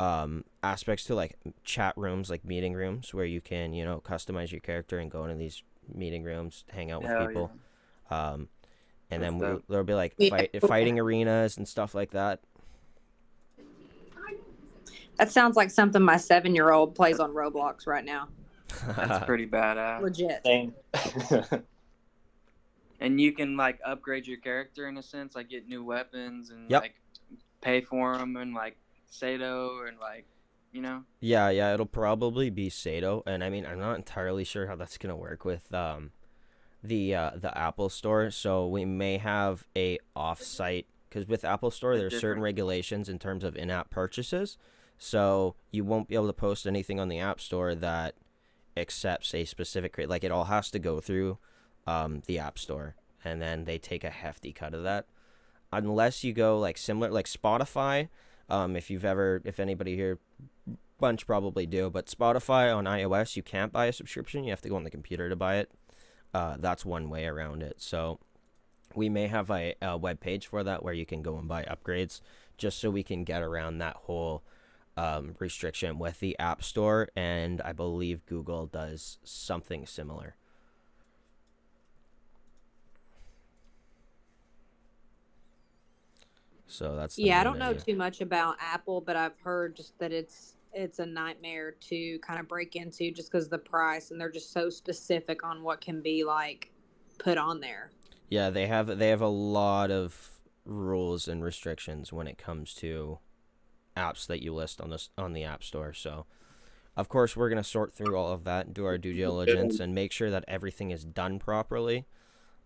aspects to like chat rooms, like meeting rooms where you can customize your character and go into these meeting rooms, hang out with Hell people. And That's then dope. there'll be like fighting arenas and stuff like that. That sounds like something my 7-year-old plays on Roblox right now. That's pretty badass. Legit. Same. And you can like upgrade your character in a sense, like get new weapons and Yep. like pay for them and like Sato and like Yeah, it'll probably be Sato, and I mean I'm not entirely sure how that's gonna work with the Apple Store. So we may have a off-site, because with Apple Store there's certain regulations in terms of in-app purchases. So you won't be able to post anything on the App Store that accepts a specific like it all has to go through the App Store, and then they take a hefty cut of that. Unless you go like similar like Spotify, if anybody here, bunch probably do, but Spotify on iOS you can't buy a subscription. You have to go on the computer to buy it. That's one way around it. So we may have a web page for that where you can go and buy upgrades, just so we can get around that whole restriction with the App Store, and I believe Google does something similar. So that's I don't know too much about Apple, but I've heard just that it's a nightmare to kind of break into just because of the price, and they're just so specific on what can be like put on there. Yeah, they have a lot of rules and restrictions when it comes to apps that you list on the App Store. So of course we're going to sort through all of that and do our due diligence and make sure that everything is done properly.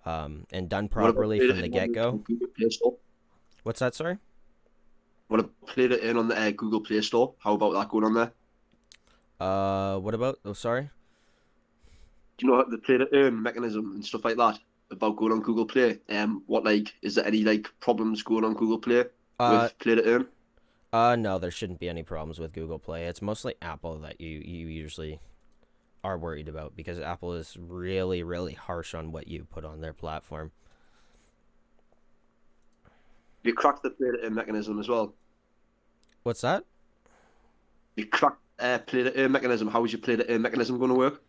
and done What about properly played from it the in on get-go. the Google Play Store? What's that? Sorry. What about played it in on the Google Play Store? How about that going on there? What about? Oh, sorry. Do you know the play to earn mechanism and stuff like that about going on Google Play? What like is there any like problems going on Google Play Uh, with play to earn? no, there shouldn't be any problems with Google Play. It's mostly Apple that you usually are worried about because Apple is really, really harsh on what you put on their platform. You cracked the play to earn mechanism as well. What's that? You cracked play to earn mechanism. How is your play to earn mechanism going to work?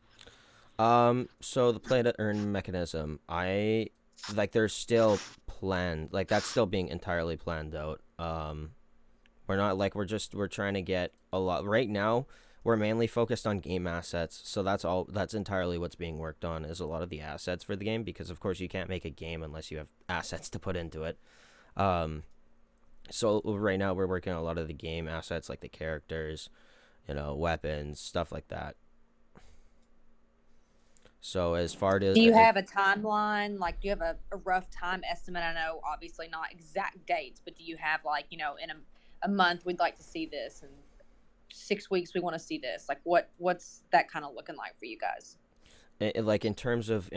So the play to earn mechanism, there's still planned, like that's still being entirely planned out. We're not like we're trying to get a lot right now. We're mainly focused on game assets, so that's entirely what's being worked on is a lot of the assets for the game because of course you can't make a game unless you have assets to put into it. So right now we're working on a lot of the game assets like the characters, weapons, stuff like that. So as far as Do you have a timeline? Like, do you have a rough time estimate? I know, obviously not exact dates, but do you have like, in a month we'd like to see this, and 6 weeks we want to see this? Like, what's that kind of looking like for you guys? like in terms of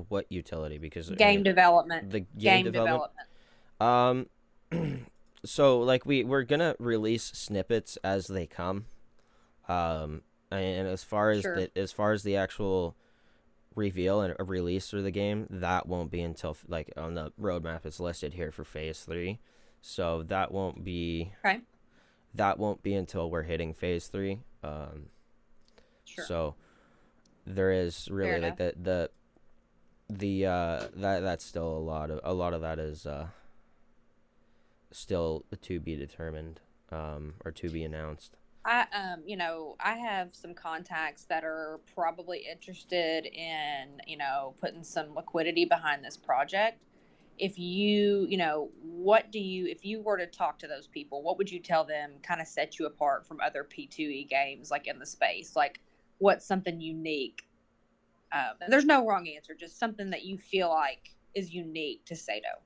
what utility? Because Game development. The game development. So like we're gonna release snippets as they come, and as far as Sure. the actual reveal and a release for the game, that won't be until like on the roadmap it's listed here for phase 3, so that won't be Okay. Until we're hitting phase 3. Sure. So there is really Fair like that's still a lot of that is still to be determined, or to be announced. I have some contacts that are probably interested in, putting some liquidity behind this project. If if you were to talk to those people, what would you tell them kind of set you apart from other P2E games like in the space? Like, what's something unique? And there's no wrong answer, just something that you feel like is unique to Sato.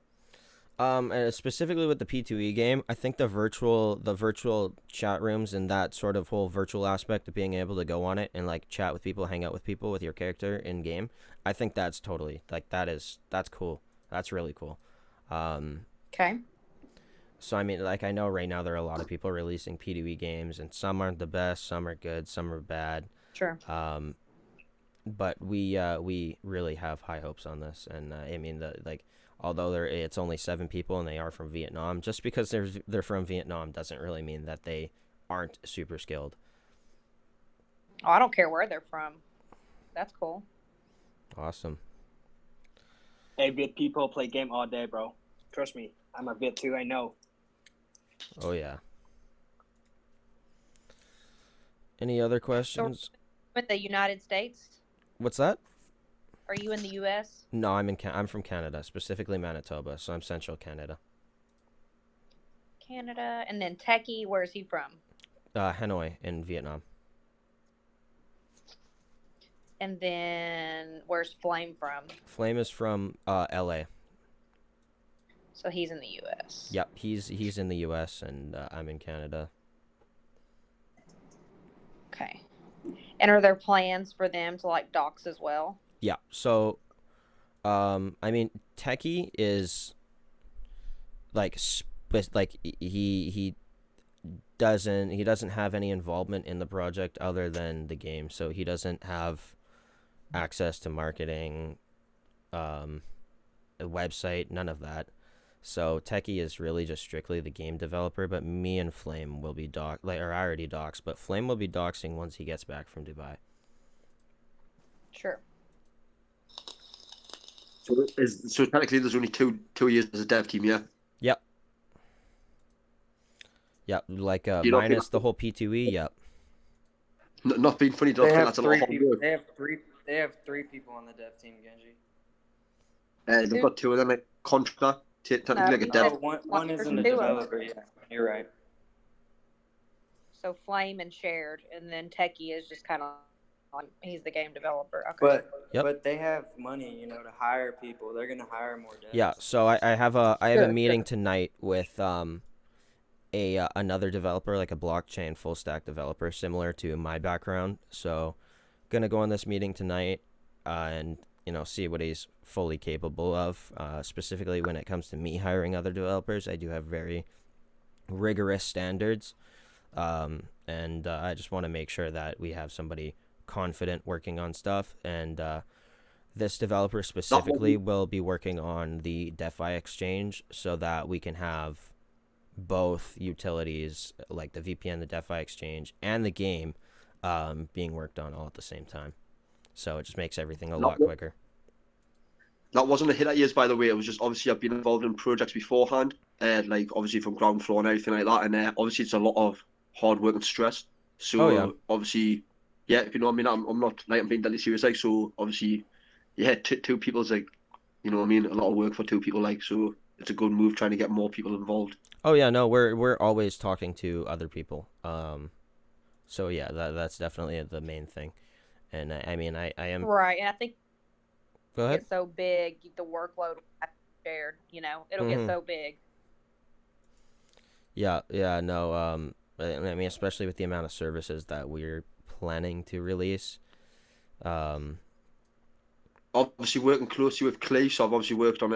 And specifically with the P2E game, I think the virtual chat rooms and that sort of whole virtual aspect of being able to go on it and like chat with people, hang out with people with your character in game, I think that's totally like that's cool. That's really cool. Okay. So I mean, like I know right now there are a lot of people releasing P2E games, and some aren't the best, some are good, some are bad. Sure. But we really have high hopes on this, and I mean although it's only 7 people and they are from Vietnam, just because they're from Vietnam doesn't really mean that they aren't super skilled. Oh, I don't care where they're from. That's cool. Awesome. Hey, Viet people play game all day, bro. Trust me, I'm a Viet too. I know. Oh yeah. Any other questions? So, in the United States? What's that? Are you in the U.S.? No, I'm from Canada, specifically Manitoba, so I'm Central Canada. Canada, and then Techie, where is he from? Hanoi in Vietnam. And then where's Flame from? Flame is from LA. So he's in the U.S. Yep, he's in the U.S. and I'm in Canada. Okay. And are there plans for them to like docs as well? Yeah. So, I mean, Techie is like he doesn't have any involvement in the project other than the game, so he doesn't have access to marketing, a website, none of that. So Techie is really just strictly the game developer, but me and Flame will be or I already docs, but Flame will be doxing once he gets back from Dubai. Sure. So technically there's only two years as a dev team, yeah? Yep. Yep, like minus the whole P2E, yep. Not being funny, They Dustin, have that's a lot of hard work. They have three people on the dev team, Genji. They've got 2 of them, like contractor, technically like a dev. One isn't a developer. Yeah, you're right. So Flame and Shared, and then Techie is just kind of He's the game developer. Okay. Yep. But they have money, to hire people. They're gonna hire more devs. Yeah, so I have a Sure, meeting tonight with another developer, like a blockchain full stack developer, similar to my background. So gonna go on this meeting tonight, and see what he's fully capable of. Specifically when it comes to me hiring other developers, I do have very rigorous standards, and I just want to make sure that we have somebody confident working on stuff. And this developer specifically will be working on the DeFi exchange so that we can have both utilities, like the VPN, the DeFi exchange, and the game being worked on all at the same time. So it just makes everything a lot quicker. That wasn't a hit at years, by the way. It was just obviously I've been involved in projects beforehand, like obviously from ground floor and everything like that. And obviously it's a lot of hard work and stress. So obviously, yeah, if you know what I mean, I'm not like I'm being deadly serious. Like, so obviously, yeah, two people's like, you know what I mean, a lot of work for two people. Like, so it's a good move trying to get more people involved. Oh yeah, no, we're always talking to other people. So yeah, that's definitely the main thing. And I mean, I am right, and I think Go ahead. it's so big, the workload will have to be shared. It'll get so big. Yeah, no. I mean, especially with the amount of services that we're planning to release. Obviously working closely with Clay, so I've obviously worked on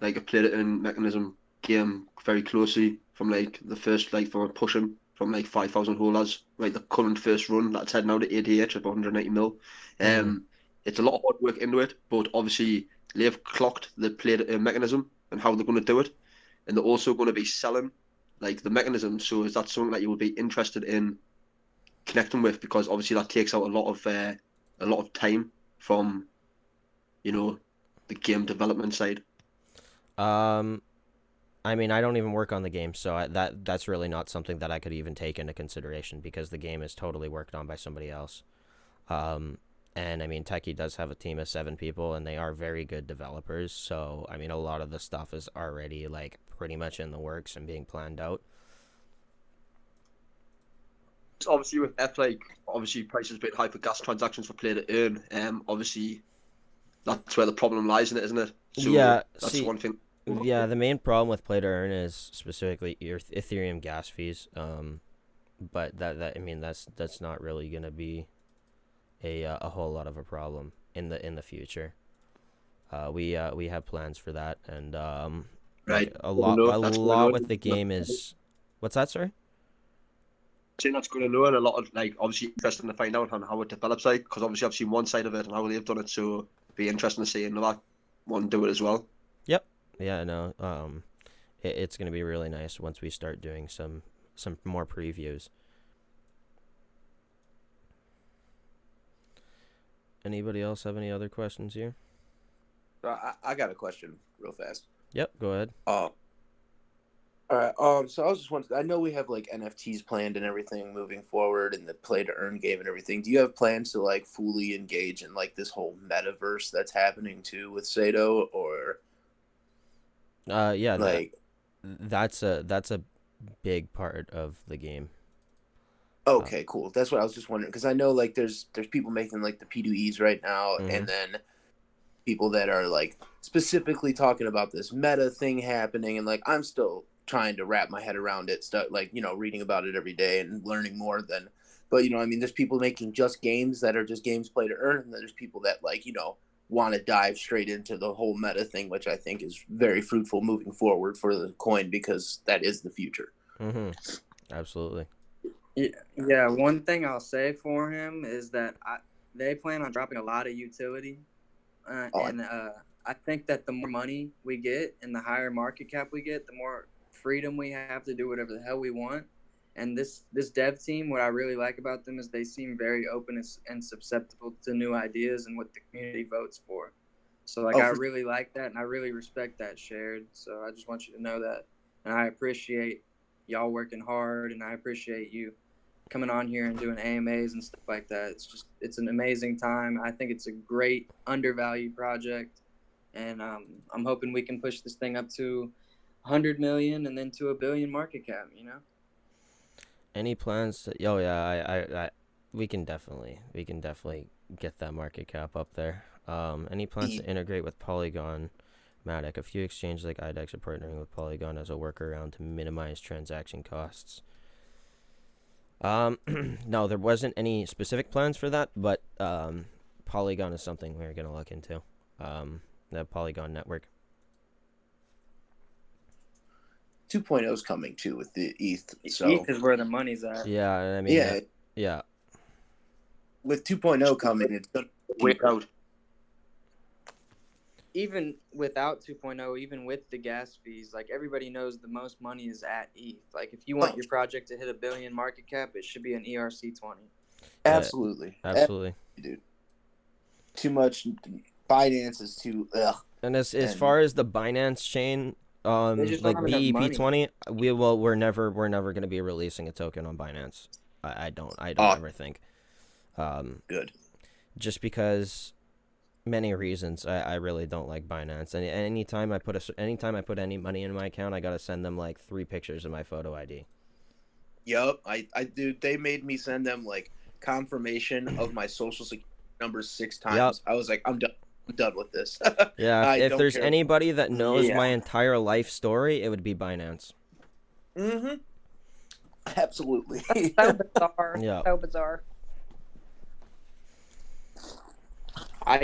like a play-to-earn mechanism game very closely from like the first, like from pushing from like 5,000 holders, right, the current first run that's heading out at 88 of 180 mil. It's a lot of hard work into it, but obviously they've clocked the play-to-earn mechanism and how they're going to do it, and they're also going to be selling like the mechanism. So is that something that you would be interested in connecting with? Because obviously that takes out a lot of time from the game development side. I mean, I don't even work on the game, so that's really not something that I could even take into consideration because the game is totally worked on by somebody else. And I mean, Techie does have a team of 7 people, and they are very good developers. So I mean, a lot of the stuff is already like pretty much in the works and being planned out. Obviously, with obviously prices being high for gas transactions for play to earn. Obviously, that's where the problem lies in it, isn't it? So yeah, that's one thing. Yeah, the main problem with play to earn is specifically Ethereum gas fees. But that I mean that's not really gonna be a whole lot of a problem in the future. We have plans for that, and right. Like a lot with the game is what's that, sorry? I think that's going to know, and a lot of like obviously interesting to find out on how it develops, like because obviously I've seen one side of it and how they've done it, so it'd be interesting to see another one do it as well. Yep. Yeah. No. It's gonna be really nice once we start doing some more previews. Anybody else have any other questions here? I got a question real fast. Yep, go ahead. All right. So I was just wondering. I know we have like NFTs planned and everything moving forward, and the play to earn game and everything. Do you have plans to like fully engage in like this whole metaverse that's happening too with Sato, or? Yeah, like that's a big part of the game. Okay, cool. That's what I was just wondering, because I know like there's people making like the P2Es right now, Mhm. and then people that are like specifically talking about this meta thing happening, and like I'm still trying to wrap my head around it, stuff like reading about it every day and learning more than. But I mean, there's people making just games that are just games play to earn, and then there's people that like want to dive straight into the whole meta thing, which I think is very fruitful moving forward for the coin, because that is the future. Absolutely. Yeah, one thing I'll say for him is that they plan on dropping a lot of utility, and I think that the more money we get and the higher market cap we get, the more freedom we have to do whatever the hell we want. And this dev team, what I really like about them is they seem very open and susceptible to new ideas and what the community votes for. So I really like that, and I really respect that, Shared. So I just want you to know that, and I appreciate y'all working hard, and I appreciate you coming on here and doing AMAs and stuff like that. It's an amazing time. I think it's a great undervalued project, and I'm hoping we can push this thing up to 100 million and then to $1 billion market cap. Any plans to? Oh yeah, we can definitely get that market cap up there. Any plans to integrate with Polygon? Matic, a few exchanges like IDEX are partnering with Polygon as a workaround to minimize transaction costs. No, there wasn't any specific plans for that, but Polygon is something we're gonna look into. The Polygon network. 2.0 is coming too with the ETH. So ETH is where the money's at. Yeah, I mean, yeah, yeah. with 2.0 coming, it's gonna be Wait out. Even without 2.0, even with the gas fees, like everybody knows the most money is at ETH. Like if you want your project to hit $1 billion market cap, it should be an ERC20. Absolutely, Absolutely, dude. Too much. Binance is too. Ugh. And as far as the Binance chain, just don't like have enough BEP20, we're never gonna be releasing a token on Binance. I don't ever think. Good. Just because many reasons. I really don't like Binance. And anytime I put any money in my account, I gotta send them like 3 pictures of my photo ID. Yup, I do. They made me send them like confirmation of my social security number 6 times. Yep. I was like, I'm done with this. Yeah, if there's care. anybody that knows Yeah. my entire life story, it would be Binance. Mm-hmm. Absolutely. So bizarre. Yeah. So bizarre. I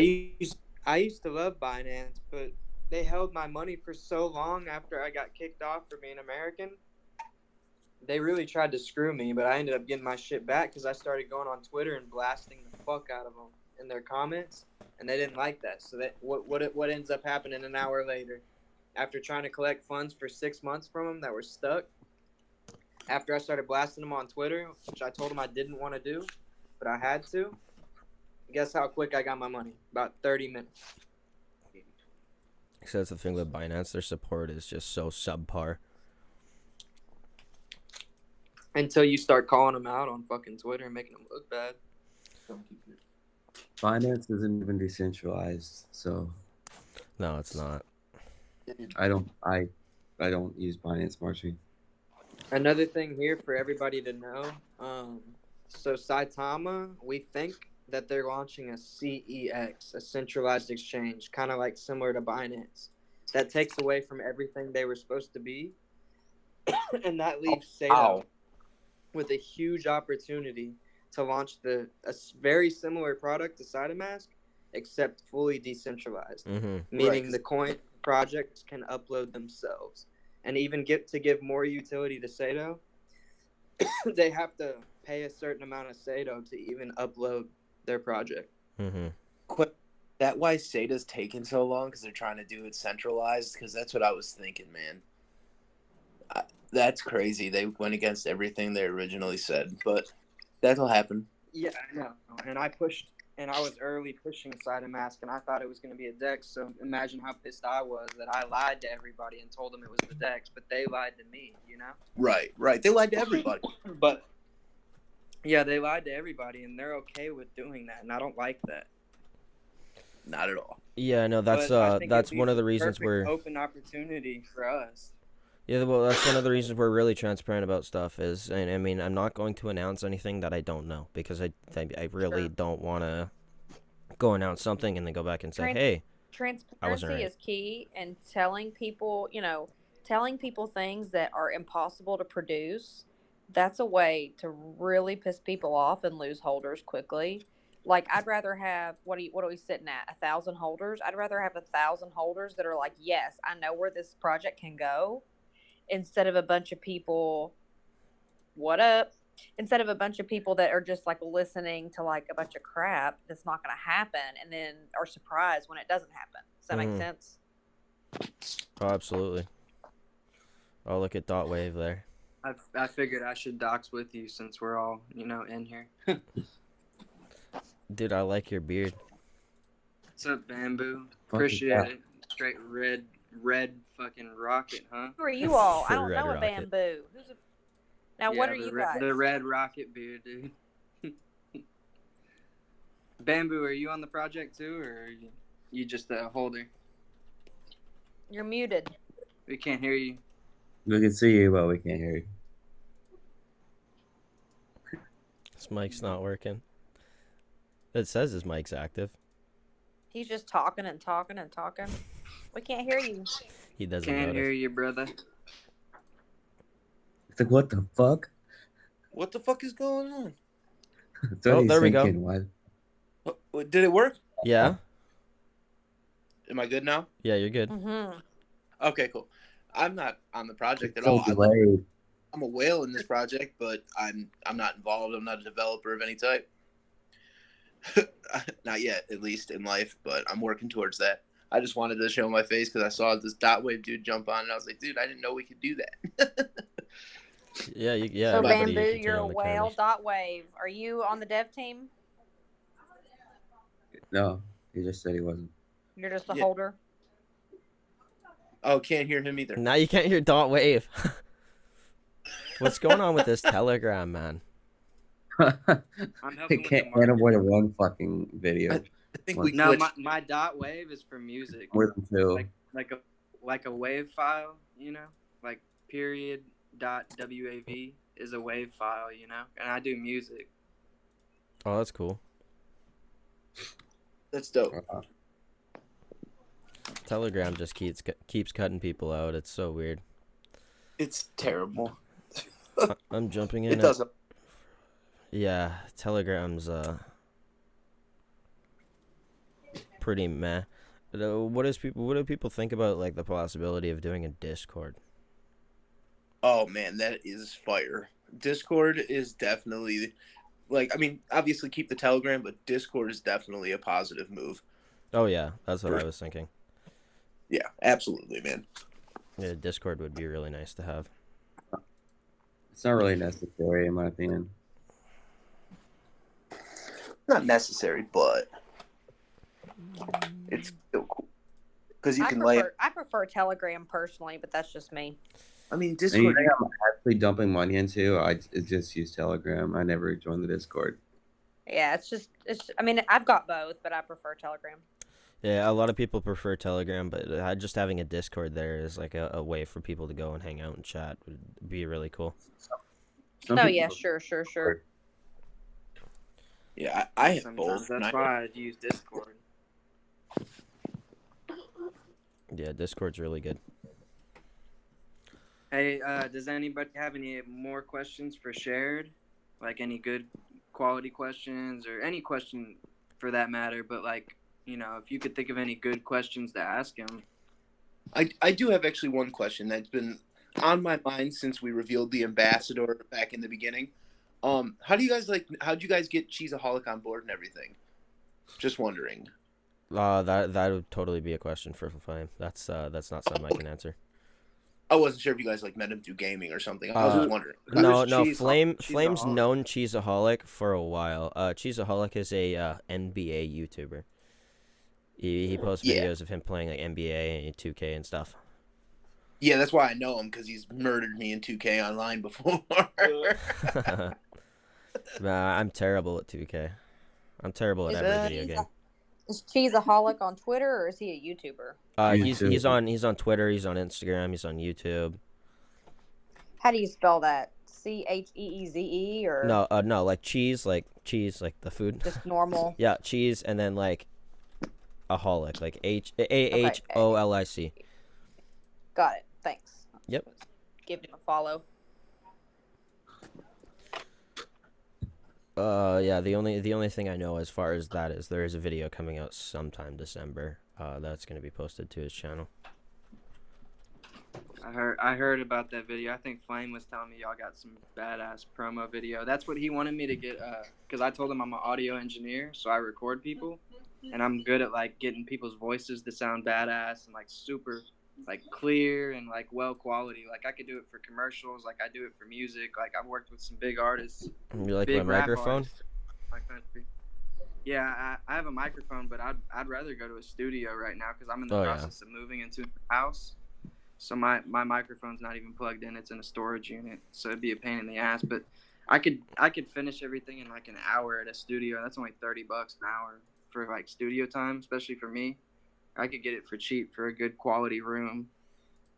used to love Binance, but they held my money for so long after I got kicked off for being American. They really tried to screw me, but I ended up getting my shit back because I started going on Twitter and blasting the fuck out of them in their comments, and they didn't like that. So that what ends up happening an hour later, after trying to collect funds for 6 months from them that were stuck, after I started blasting them on Twitter, which I told them I didn't want to do, but I had to. Guess how quick I got my money? About 30 minutes. So that's the thing with Binance. Their support is just so subpar. Until you start calling them out on fucking Twitter and making them look bad. Binance isn't even decentralized, so No, it's not. I don't use Binance much. Another thing here for everybody to know. So Saitama, we think that they're launching a CEX, a centralized exchange, kind of like similar to Binance. That takes away from everything they were supposed to be. And that leaves Sato with a huge opportunity to launch a very similar product to SideMask, except fully decentralized. Mm-hmm. Meaning the coin projects can upload themselves. And even get to give more utility to Sato, they have to pay a certain amount of Sato to even upload their project. Mm-hmm. That why SATA's taking so long because they're trying to do it centralized? Because that's what I was thinking, man. That's crazy. They went against everything they originally said, but that'll happen. Yeah, I know. And I was early pushing SideMask, and I thought it was going to be a DEX. So imagine how pissed I was that I lied to everybody and told them it was the DEX, but they lied to me, you know? Right. They lied to everybody. But yeah, they lied to everybody, and they're okay with doing that, and I don't like that. Not at all. Yeah, no, that's one of the reasons we're open opportunity for us. Yeah, well, that's one of the reasons we're really transparent about stuff is, and I mean, I'm not going to announce anything that I don't know because I really don't want to go announce something and then go back and say, hey, transparency is key, and telling people things that are impossible to produce. That's a way to really piss people off and lose holders quickly. Like, I'd rather have, what are we sitting at, 1,000 holders? I'd rather have 1,000 holders that are like, yes, I know where this project can go, instead of a bunch of people, instead of a bunch of people that are just like listening to like a bunch of crap that's not going to happen and then are surprised when it doesn't happen. Does that make sense? Oh, absolutely. Oh, look at Dot Wave there. I figured I should dox with you since we're all, in here. Dude, I like your beard. What's up, Bamboo? Appreciate it. Straight red fucking rocket, huh? Who are you all? I don't Red know a rocket. Bamboo. What are you guys? The red rocket beard, dude. Bamboo, are you on the project too, or are you just a holder? You're muted. We can't hear you. We can see you, but we can't hear you. His mic's not working. It says his mic's active. He's just talking and talking and talking. We can't hear you. He doesn't Can't hear notice. you, brother. It's like, what the fuck? What the fuck is going on? It's already there we go. sinking. Why? Did it work? Yeah? Am I good now? Yeah, you're good. Mm-hmm. Okay, cool. I'm not on the project It's at so all. delayed. I'm a whale in this project, but I'm not involved. I'm not a developer of any type. Not yet, at least in life, but I'm working towards that. I just wanted to show my face because I saw this dot wave dude jump on, and I was like, dude, I didn't know we could do that. Yeah, yeah. So everybody Bamboo, can you're turn a on the whale. cameras. Dot wave. Are you on the dev team? No, he just said he wasn't. You're just the Yeah. holder. Oh, can't hear him either. Now you can't hear Dot Wave. What's going on with this Telegram, man? I'm I helping with can't the market. avoid one fucking video. I think we No, glitched. my dot wave is for music. More than two. Like a wave file, you know? Like period dot WAV is a wave file, you know? And I do music. Oh, that's cool. That's dope. Telegram just keeps cutting people out. It's so weird. It's terrible. I'm jumping in. It doesn't. Yeah, Telegram's pretty meh. But, what do people think about like the possibility of doing a Discord? Oh man, that is fire. Discord is definitely like, I mean, obviously keep the Telegram, but Discord is definitely a positive move. Oh yeah, that's what I was thinking. Yeah, absolutely, man. Yeah, Discord would be really nice to have. It's not really necessary, in my opinion. Not necessary, but it's still cool because you can lay. I prefer Telegram personally, but that's just me. I mean, Anything Discord. I'm actually dumping money into, I just use Telegram. I never join the Discord. Yeah, I mean, I've got both, but I prefer Telegram. Yeah, a lot of people prefer Telegram, but just having a Discord there is like a way for people to go and hang out and chat would be really cool. Some Oh people- yeah, sure. Yeah, I have Sometimes both. that's why I use Discord. Yeah, Discord's really good. Hey, does anybody have any more questions for Shared? Like any good quality questions or any question for that matter, but like, you know, if you could think of any good questions to ask him. I do have actually one question that's been on my mind since we revealed the ambassador back in the beginning. How'd you guys get Cheeseaholic on board and everything? Just wondering. That would totally be a question for Flame. That's not something I can answer. I wasn't sure if you guys like met him through gaming or something. I was just wondering. No, Cheese- Flame's Cheeseaholic? known Cheeseaholic for a while. Cheeseaholic is a NBA YouTuber. He posts Yeah. videos of him playing like NBA and 2K and stuff. Yeah, that's why I know him, because he's murdered me in 2K online before. Nah, I'm terrible at 2K. I'm terrible at every video game. Is Cheeseaholic on Twitter or is he a YouTuber? He's on Twitter, he's on Instagram, he's on YouTube. How do you spell that? CHEEZE or No, like cheese, like the food. just normal? Yeah, cheese, and then like aholic, like AHOLIC. Got it. Thanks. Yep. Give him a follow. Yeah, the only thing I know as far as that is there is a video coming out sometime December. That's gonna be posted to his channel. I heard about that video. I think Flame was telling me y'all got some badass promo video. That's what he wanted me to get, because I told him I'm an audio engineer, so I record people, and I'm good at like getting people's voices to sound badass and like super like clear and like well quality. Like I could do it for commercials, like I do it for music. Like I've worked with some big artists. You like big my rap microphone? artists in my country. Yeah, I have a microphone, but I'd rather go to a studio right now because I'm in the process of moving into a house. So my microphone's not even plugged in; it's in a storage unit. So it'd be a pain in the ass. But I could finish everything in like an hour at a studio. That's only $30 an hour for like studio time, especially for me. I could get it for cheap for a good quality room.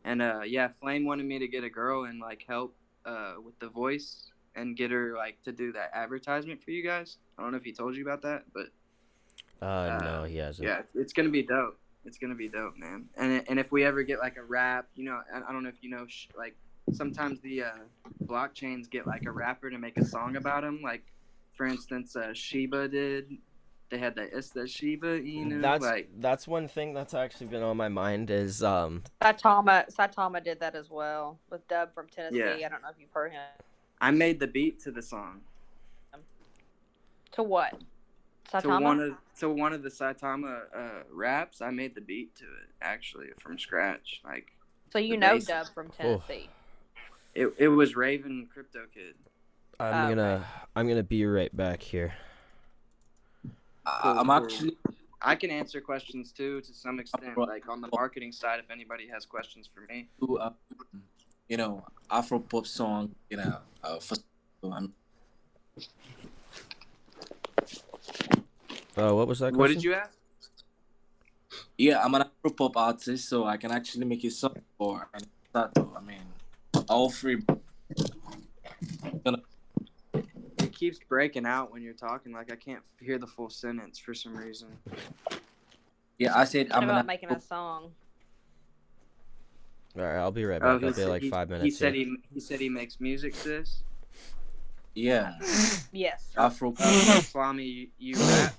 And yeah, Flame wanted me to get a girl and like help with the voice and get her like to do that advertisement for you guys. I don't know if he told you about that, but No, he hasn't. yeah, it's gonna be dope. It's gonna be dope, man. And if we ever get like a rap, you know, I don't know if you know, like sometimes the blockchains get like a rapper to make a song about him. Like for instance, Shiba did. They had that it's the Shiba Inu. That's one thing that's actually been on my mind is Saitama did that as well with Dub from Tennessee. Yeah. I don't know if you've heard him. I made the beat to the song. To what? Saitama? To one of the Saitama raps. I made the beat to it actually from scratch. Like so you know Dub from Tennessee. It was Raven Crypto Kid. I'm gonna be right back here. I'm actually. I can answer questions too to some extent, like on the marketing side. If anybody has questions for me, you know, Afro pop song, you know, what was that question? What did you ask? Yeah, I'm an Afro pop artist, so I can actually make a song for Sato. I mean, all three. It keeps breaking out when you're talking. Like I can't hear the full sentence for some reason. Yeah, I said I'm about making a song. All right, I'll be right back. I'll be like 5 minutes. He said he makes music, sis. Yeah. Yes. Afro. Swami, you rap?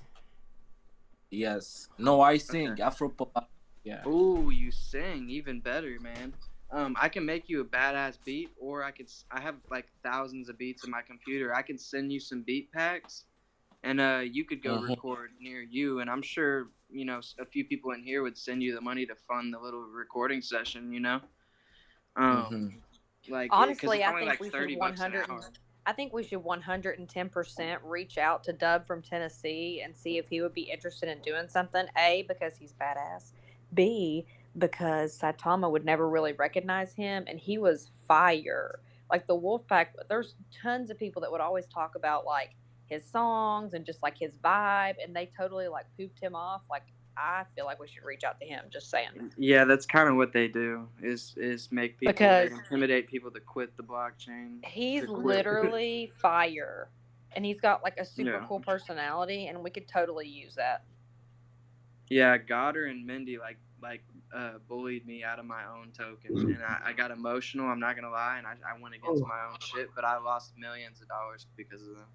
Yes. No, I sing Afro pop. Yeah. Ooh, you sing even better, man. I can make you a badass beat, or I have like thousands of beats in my computer. I can send you some beat packs, and you could go record near you. And I'm sure you know a few people in here would send you the money to fund the little recording session. You know, like honestly, I think like we should 100. I think we should 110% reach out to Dub from Tennessee and see if he would be interested in doing something. A, because he's badass. B, because Saitama would never really recognize him, and he was fire. Like the Wolfpack, there's tons of people that would always talk about like his songs and just like his vibe, and they totally like pooped him off. Like I feel like we should reach out to him. Just saying. Yeah, that's kind of what they do is make people intimidate people to quit the blockchain. He's literally fire, and he's got like a super cool personality, and we could totally use that. Yeah, Goddard and Mindy like bullied me out of my own token, and I got emotional. I'm not gonna lie, and I went against my own shit, but I lost millions of dollars because of them.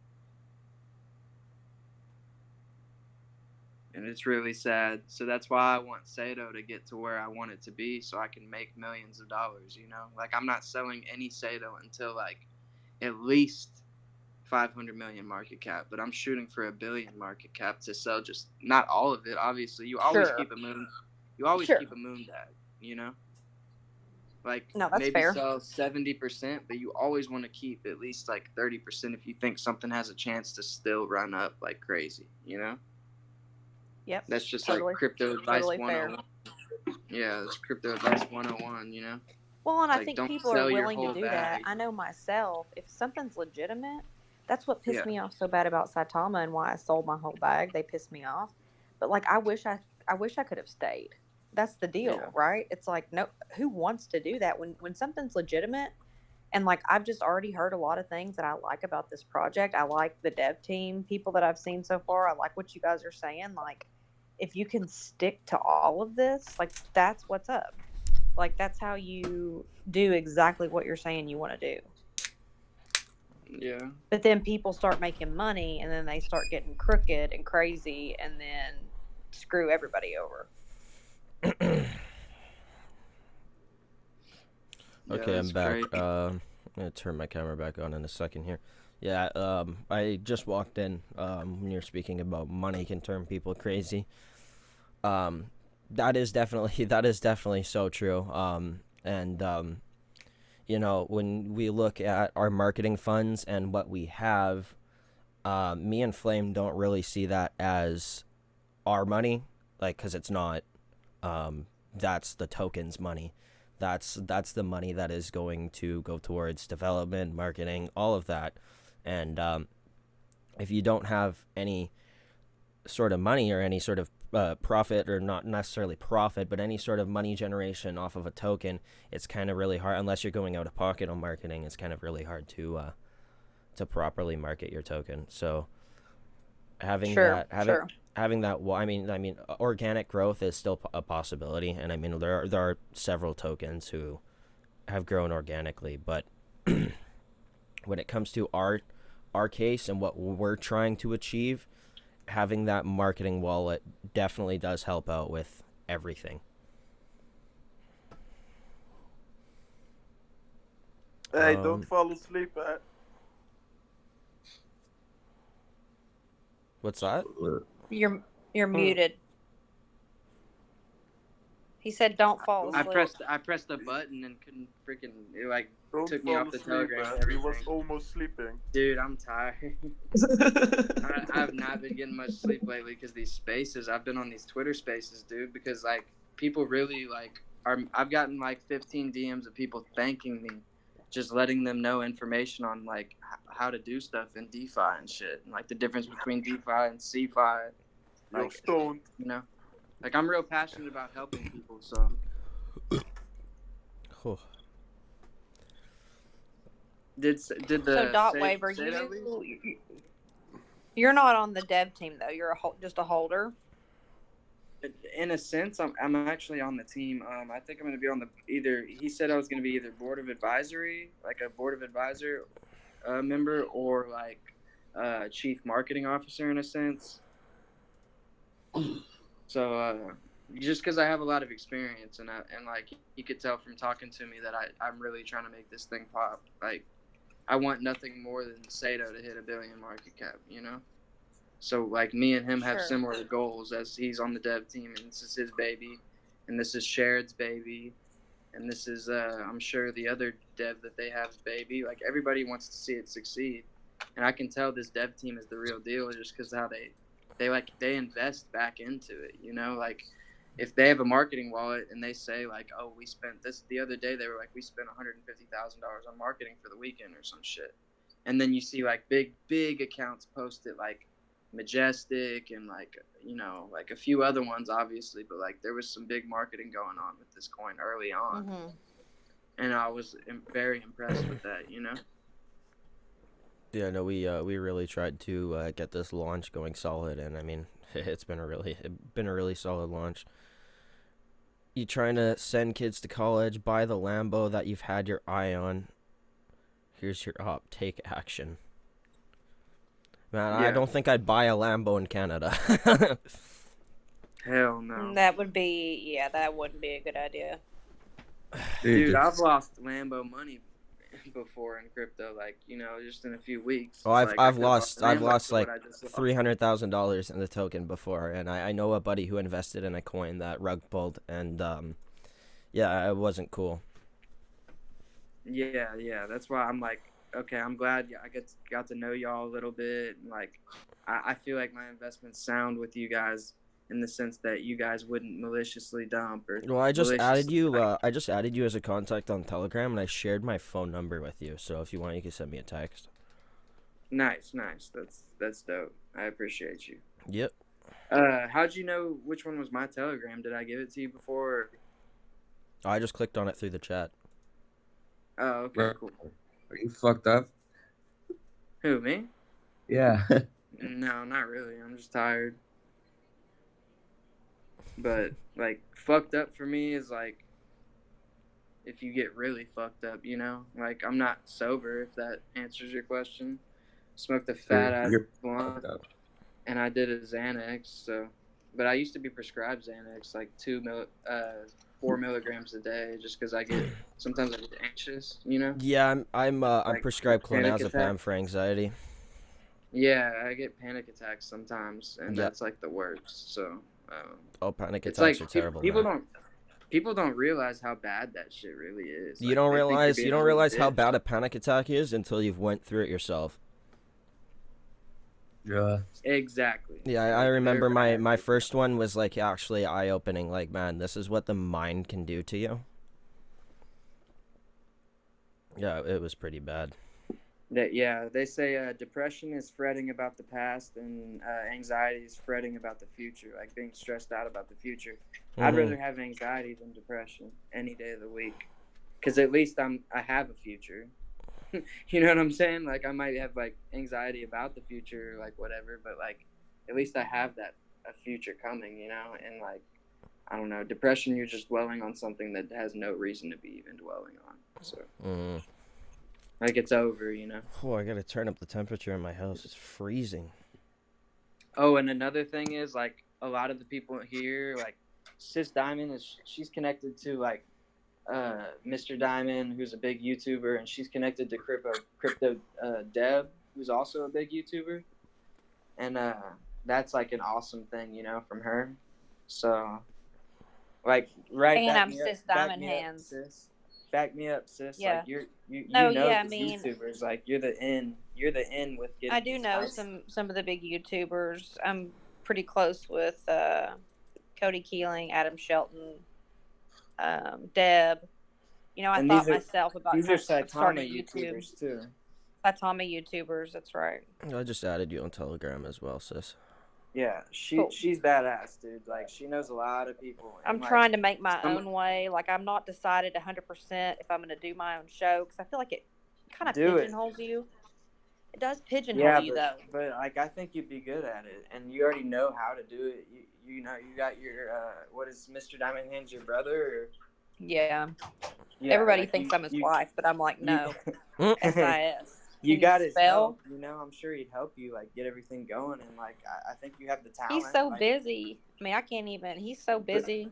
And it's really sad. So that's why I want Sato to get to where I want it to be, so I can make millions of dollars. You know, like I'm not selling any Sato until like at least 500 million market cap, but I'm shooting for $1 billion market cap to sell just not all of it. Obviously, you always keep a moon. You always keep a moon dad, you know? Like maybe fair. sell 70%, but you always want to keep at least like 30% if you think something has a chance to still run up like crazy, you know? Yep. That's just like crypto advice 101. Yeah, that's crypto advice 101, you know? Well, and I think people are willing to do that. I know myself, if something's legitimate, that's what pissed me off so bad about Saitama and why I sold my whole bag. They pissed me off. But like I wish I could have stayed. That's the deal, right? It's like, no, who wants to do that when something's legitimate? And like I've just already heard a lot of things that I like about this project. I like the dev team people that I've seen so far. I like what you guys are saying. Like if you can stick to all of this, like that's what's up. Like that's how you do exactly what you're saying you want to do. Yeah. But then people start making money, and then they start getting crooked and crazy, and then screw everybody over. Okay, I'm back. I'm gonna turn my camera back on in a second here. Yeah, I just walked in when you're speaking about money can turn people crazy. That is definitely so true. And you know, when we look at our marketing funds and what we have, me and Flame don't really see that as our money, like, because it's not. That's the token's money. That's the money that is going to go towards development, marketing, all of that. And if you don't have any sort of money or any sort of profit, or not necessarily profit, but any sort of money generation off of a token, it's kind of really hard, unless you're going out of pocket on marketing. It's kind of really hard to to properly market your token. So having Sure, that sure. having that, well, I mean organic growth is still a possibility, and I mean there are several tokens who have grown organically, but when it comes to our case and what we're trying to achieve, having that marketing wallet definitely does help out with everything. Hey, Um, don't fall asleep, eh? What's that? You're Hmm. muted. He said, "Don't fall I asleep." pressed a button and couldn't freaking, it like Don't took me fall off the asleep, Telegram eh? and He was everything. almost sleeping. Dude, I'm tired. I've not been getting much sleep lately because these spaces. I've been on these Twitter spaces, dude, because like people really like are. I've gotten like 15 DMs of people thanking me, just letting them know information on like how to do stuff in DeFi and shit, and like the difference between DeFi and CeFi. You're Like, stoned. you know, like I'm real passionate about helping people. So Oh, did So, the Dot say Waver, say that least? you're not on the dev team though. You're just a holder. In a sense, I'm actually on the team. I think I'm going to be on the either. He said I was going to be either board of advisory, like a board of advisor member, or like chief marketing officer in a sense. So just because I have a lot of experience and like you could tell from talking to me that I'm really trying to make this thing pop. Like I want nothing more than Sato to hit $1 billion market cap, you know. So like me and him have Sure. similar goals, as he's on the dev team and this is his baby, and this is Shared's baby, and this is I'm sure the other dev that they have's baby. Like everybody wants to see it succeed, and I can tell this dev team is the real deal just because how they invest back into it. You know, like if they have a marketing wallet and they say like, oh, we spent this the other day, they were like, we spent $150,000 on marketing for the weekend or some shit, and then you see like big accounts post it like Majestic and like, you know, like a few other ones obviously, but like there was some big marketing going on with this coin early on. Mm-hmm. And I was very impressed with that, you know. yeah, no, we really tried to get this launch going solid, and I mean it's been a really solid launch. You trying to send kids to college, buy the Lambo that you've had your eye on. Here's your op, take action. Man, I Yeah. don't think I'd buy a Lambo in Canada. Hell no. That wouldn't be a good idea. Dude, I've lost Lambo money before in crypto, like, you know, just in a few weeks. Oh, It's like, I I've could've lost bought a Lambo like for what I just lost. $300,000 in the token before, and I know a buddy who invested in a coin that rug pulled, and yeah, it wasn't cool. Yeah. That's why I'm like, okay, I'm glad I got to know y'all a little bit. And like, I feel like my investments sound with you guys in the sense that you guys wouldn't maliciously dump or. Well, I just added you. Like, I just added you as a contact on Telegram, and I shared my phone number with you. So if you want, you can send me a text. nice. That's dope. I appreciate you. Yep. How'd you know which one was my Telegram? Did I give it to you before? Or... Oh, I just clicked on it through the chat. Oh, okay, Bro, cool. are you fucked up? Who, me? Yeah. No, not really. I'm just tired. But like fucked up for me is like if you get really fucked up, you know? Like I'm not sober, if that answers your question. Smoked a fat ass You're blunt fucked up. and I did a Xanax, so but I used to be prescribed Xanax like 4 milligrams a day just because sometimes I get anxious, you know? Yeah, I'm Like, prescribed panic clonazepam attacks. for anxiety. Yeah, I get panic attacks sometimes, and Yeah. that's like the worst. So Oh, panic it's attacks like are terrible, people man. don't realize how bad that shit really is. You Like, don't they think you're realize being a little how bitch. bad a panic attack is until you've went through it yourself. Yeah. Exactly. Yeah, I Like, remember they're my bad. first one was like actually eye opening. Like, man, this is what the mind can do to you. Yeah, it was pretty bad. They say depression is fretting about the past, and anxiety is fretting about the future, like being stressed out about the future. I'd Mhm. rather have anxiety than depression any day of the week, because at least I have a future. You know what I'm saying? Like I might have like anxiety about the future, or, like whatever, but like at least I have that a future coming, you know. And like I don't know, depression, you're just dwelling on something that has no reason to be even dwelling on. So like it's over, you know. Oh, I gotta turn up the temperature in my house. It's freezing. Oh, and another thing is like a lot of the people here, like Sis Diamond she's connected to like Mr. Diamond, who's a big YouTuber, and she's connected to Crypto Deb, who's also a big YouTuber, and that's like an awesome thing, you know, from her. So, like, right, And back I'm me up, Sis back Diamond me up, Hands. sis. Back me up, sis. Yeah. Like you No, know yeah, I these mean, YouTubers. Like you're the in with I getting do these know houses. some of the big YouTubers. I'm pretty close with Cody Keeling, Adam Shelton, Deb. You know, I And thought myself about these are starting Saitama a YouTube. YouTubers too. Saitama YouTubers, that's right. I just added you on Telegram as well, sis. Yeah, Cool. she's badass, dude. Like she knows a lot of people. I'm And, like, trying to make my own way. Like I'm not decided 100% if I'm going to do my own show because I feel like it kind of Do it. pigeonholes you. It does pigeonhole Yeah, you though. but like I think you'd be good at it, and you already know how to do it. You know you got your what is Mr. Diamond Hands your brother? Or... Yeah. Yeah, Everybody like, thinks I'm his wife, but I'm like, no. you SIS. you Can got his spell? help. You know, I'm sure he'd help you like get everything going, and like I think you have the talent. He's so like, busy. I mean, I can't even. He's so busy.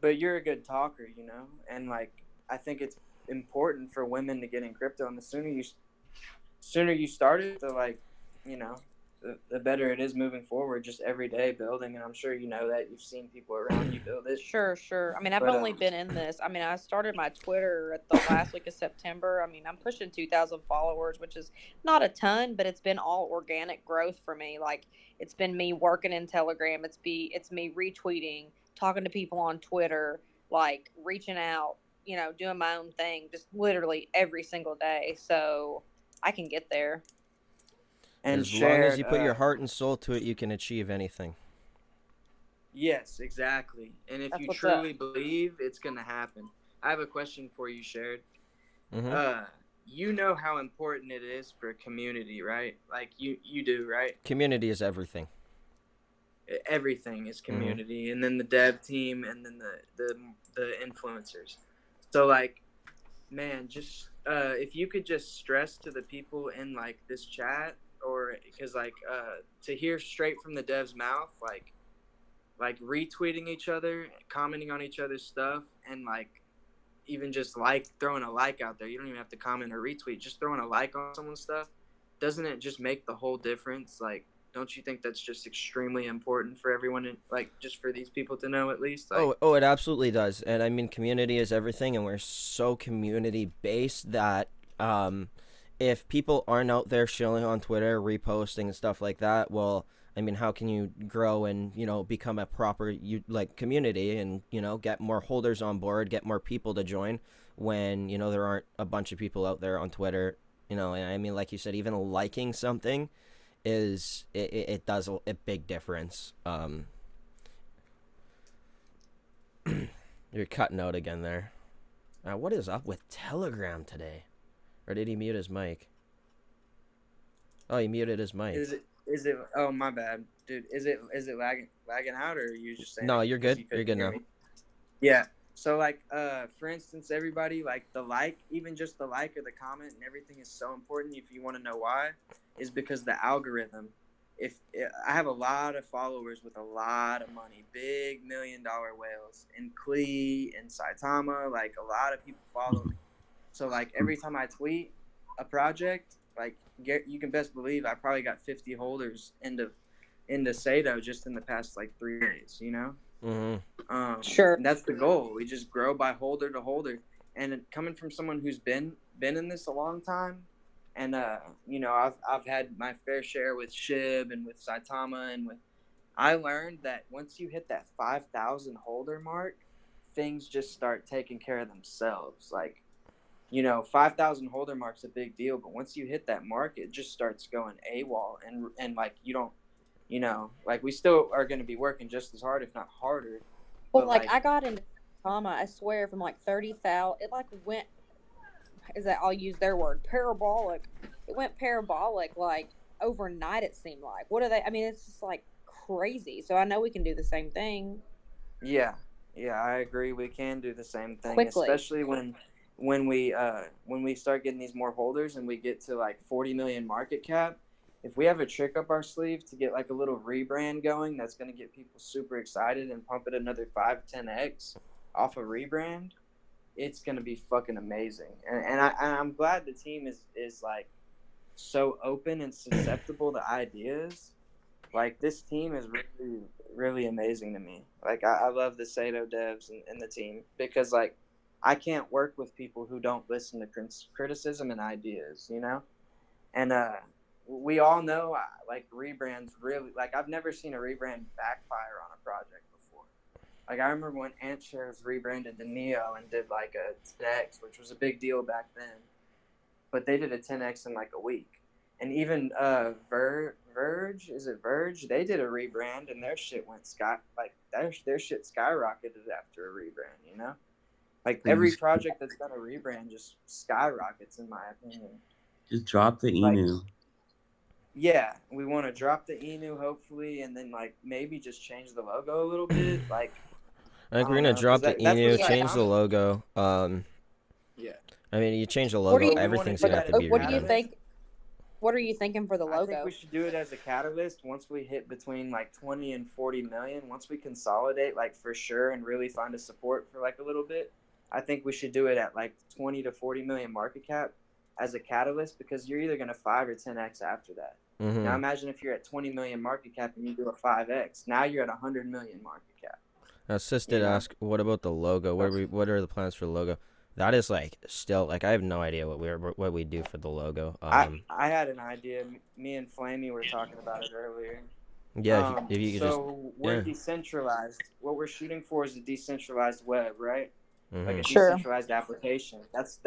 But you're a good talker, you know, and like I think it's important for women to get in crypto, and the sooner you start it, the like, you know, the better it is moving forward. Just every day building, and I'm sure you know that you've seen people around you build it. Sure. I mean, I've only been in this. I mean, I started my Twitter at the last week of September. I mean, I'm pushing 2,000 followers, which is not a ton, but it's been all organic growth for me. Like, it's been me working in Telegram. It's me retweeting, talking to people on Twitter, like reaching out, you know, doing my own thing, just literally every single day. So I can get there. And as long as you put your heart and soul to it, you can achieve anything. Yes, exactly. And if you truly believe, it's gonna happen. I have a question for you, Shared. You know how important it is for community, right? Like you do, right? Community is everything. Everything is community, and then the dev team, and then the influencers. So like, man, just if you could just stress to the people in like this chat, or because like to hear straight from the dev's mouth, like retweeting each other, commenting on each other's stuff, and like even just like throwing a like out there. You don't even have to comment or retweet. Just throwing a like on someone's stuff, doesn't it just make the whole difference? Like, don't you think that's just extremely important for everyone, like just for these people to know at least? Like, it absolutely does. And I mean, community is everything, and we're so community based that if people aren't out there shilling on Twitter, reposting and stuff like that, well, I mean, how can you grow and, you know, become a proper community and, you know, get more holders on board, get more people to join when, you know, there aren't a bunch of people out there on Twitter, you know? And I mean, like you said, even liking something it does a big difference. You're cutting out again there. What is up with Telegram today? Or did he mute his mic? Oh, he muted his mic. Is it? Oh, my bad, dude. Is it lagging out, or are you just saying? No, you're good. You're good now. Yeah. So like, for instance, everybody, like the like, even just the like or the comment and everything is so important. If you want to know why, is because the algorithm. I have a lot of followers with a lot of money, big $1 million whales, and Klee and Saitama, like a lot of people follow me. So like every time I tweet a project, like you can best believe I probably got 50 holders into Sato just in the past like 3 days, you know? Sure. That's the goal. We just grow by holder to holder. And coming from someone who's been in this a long time, and you know, I've had my fair share with Shib and with Saitama, and I learned that once you hit that 5,000 holder mark, things just start taking care of themselves. Like, you know, 5,000 holder mark's a big deal, but once you hit that mark, it just starts going AWOL, and like you don't, you know, like we still are going to be working just as hard, if not harder. Well, like I got into Saitama, I swear, from like 30,000, it like went is that I'll use their word, parabolic. It went parabolic like overnight. It seemed like. What are they? I mean, it's just like crazy. So I know we can do the same thing Yeah, yeah, I agree. We can do the same thing, quickly. especially when we start getting these more holders and we get to like 40 million market cap. If we have a trick up our sleeve to get like a little rebrand going, that's going to get people super excited and pump it another 5-10x off a rebrand. It's going to be fucking amazing, and I'm glad the team is like so open and susceptible to ideas. Like this team is really, really amazing to me. Like I love the Sato devs and the team because like I can't work with people who don't listen to criticism and ideas, you know. And we all know like rebrands really like I've never seen a rebrand backfire on a project before. Like I remember when AntShares rebranded to Neo and did like a 10x, which was a big deal back then, but they did a 10x in like a week. And even Verge, is it Verge? They did a rebrand and their shit went their shit skyrocketed after a rebrand, you know? Like Like every project that's done a rebrand just skyrockets in my opinion. just drop the Like Inu. yeah, we want to drop the Inu hopefully and then like maybe just change the logo a little bit. Like I think I we're don't gonna know, because drop the that's what Inu, change the Saitama. logo. Yeah. I mean, you change the What do logo, you? We want to everything's do gonna that have to as a be What do you redone. catalyst. think? What are you thinking for the I think we logo? should do it as a catalyst once we hit between like 20 and 40 million. Once we consolidate, like for sure, and really find a support for like a little bit, I think we should do it at like 20 to 40 million market cap as a catalyst because you're either going to 5 or 10x after that. Now Mm-hmm. imagine if you're at 20 million market cap and you do a 5x. Now you're at 100 million market cap. Sis You did know? ask, what about the logo? What are the plans for the logo? That is like still like I have no idea what we do for the logo. I had an idea. Me and Flamey were talking about it earlier. Yeah, if you could just So we're yeah. decentralized. What we're shooting for is a decentralized web, right? Like a Mm-hmm. Sure. decentralized application. That's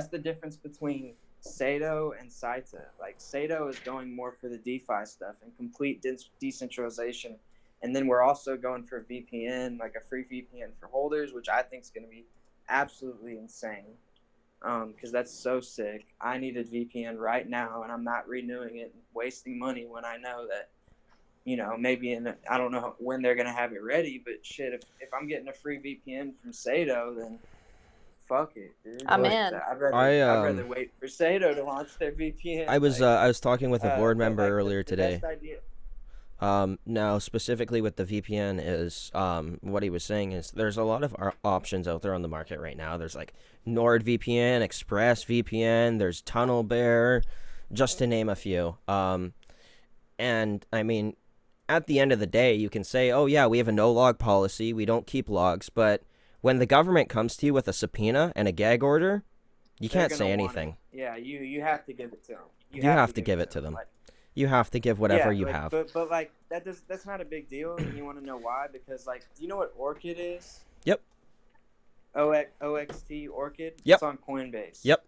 the difference between Sato and Saita. Like Sato is going more for the DeFi stuff and complete decentralization, and then we're also going for VPN, like a free VPN for holders, which I think is going to be absolutely insane. Because that's so sick. I need a VPN right now, and I'm not renewing it and wasting money when I know that, you know, maybe I don't know when they're gonna have it ready, but shit, if I'm getting a free VPN from Sato, then fuck it, dude. I'm Like in. I'd rather wait for Sato to launch their VPN. I was talking with a board But member like earlier the today. best idea. Now specifically with the VPN is what he was saying is there's a lot of options out there on the market right now. There's like NordVPN, ExpressVPN, there's TunnelBear, just to name a few. And I mean, at the end of the day, you can say, oh yeah, we have a no log policy, we don't keep logs, but when the government comes to you with a subpoena and a gag order, you They're can't gonna say want anything. it. Yeah, you have to give it to them. You have to give it to them. Like, You have to give whatever yeah, you like, have. but like that's not a big deal, and you want to know why? Because like, do you know what Orchid is? Yep. OXT Orchid. Yep. It's on Coinbase. Yep.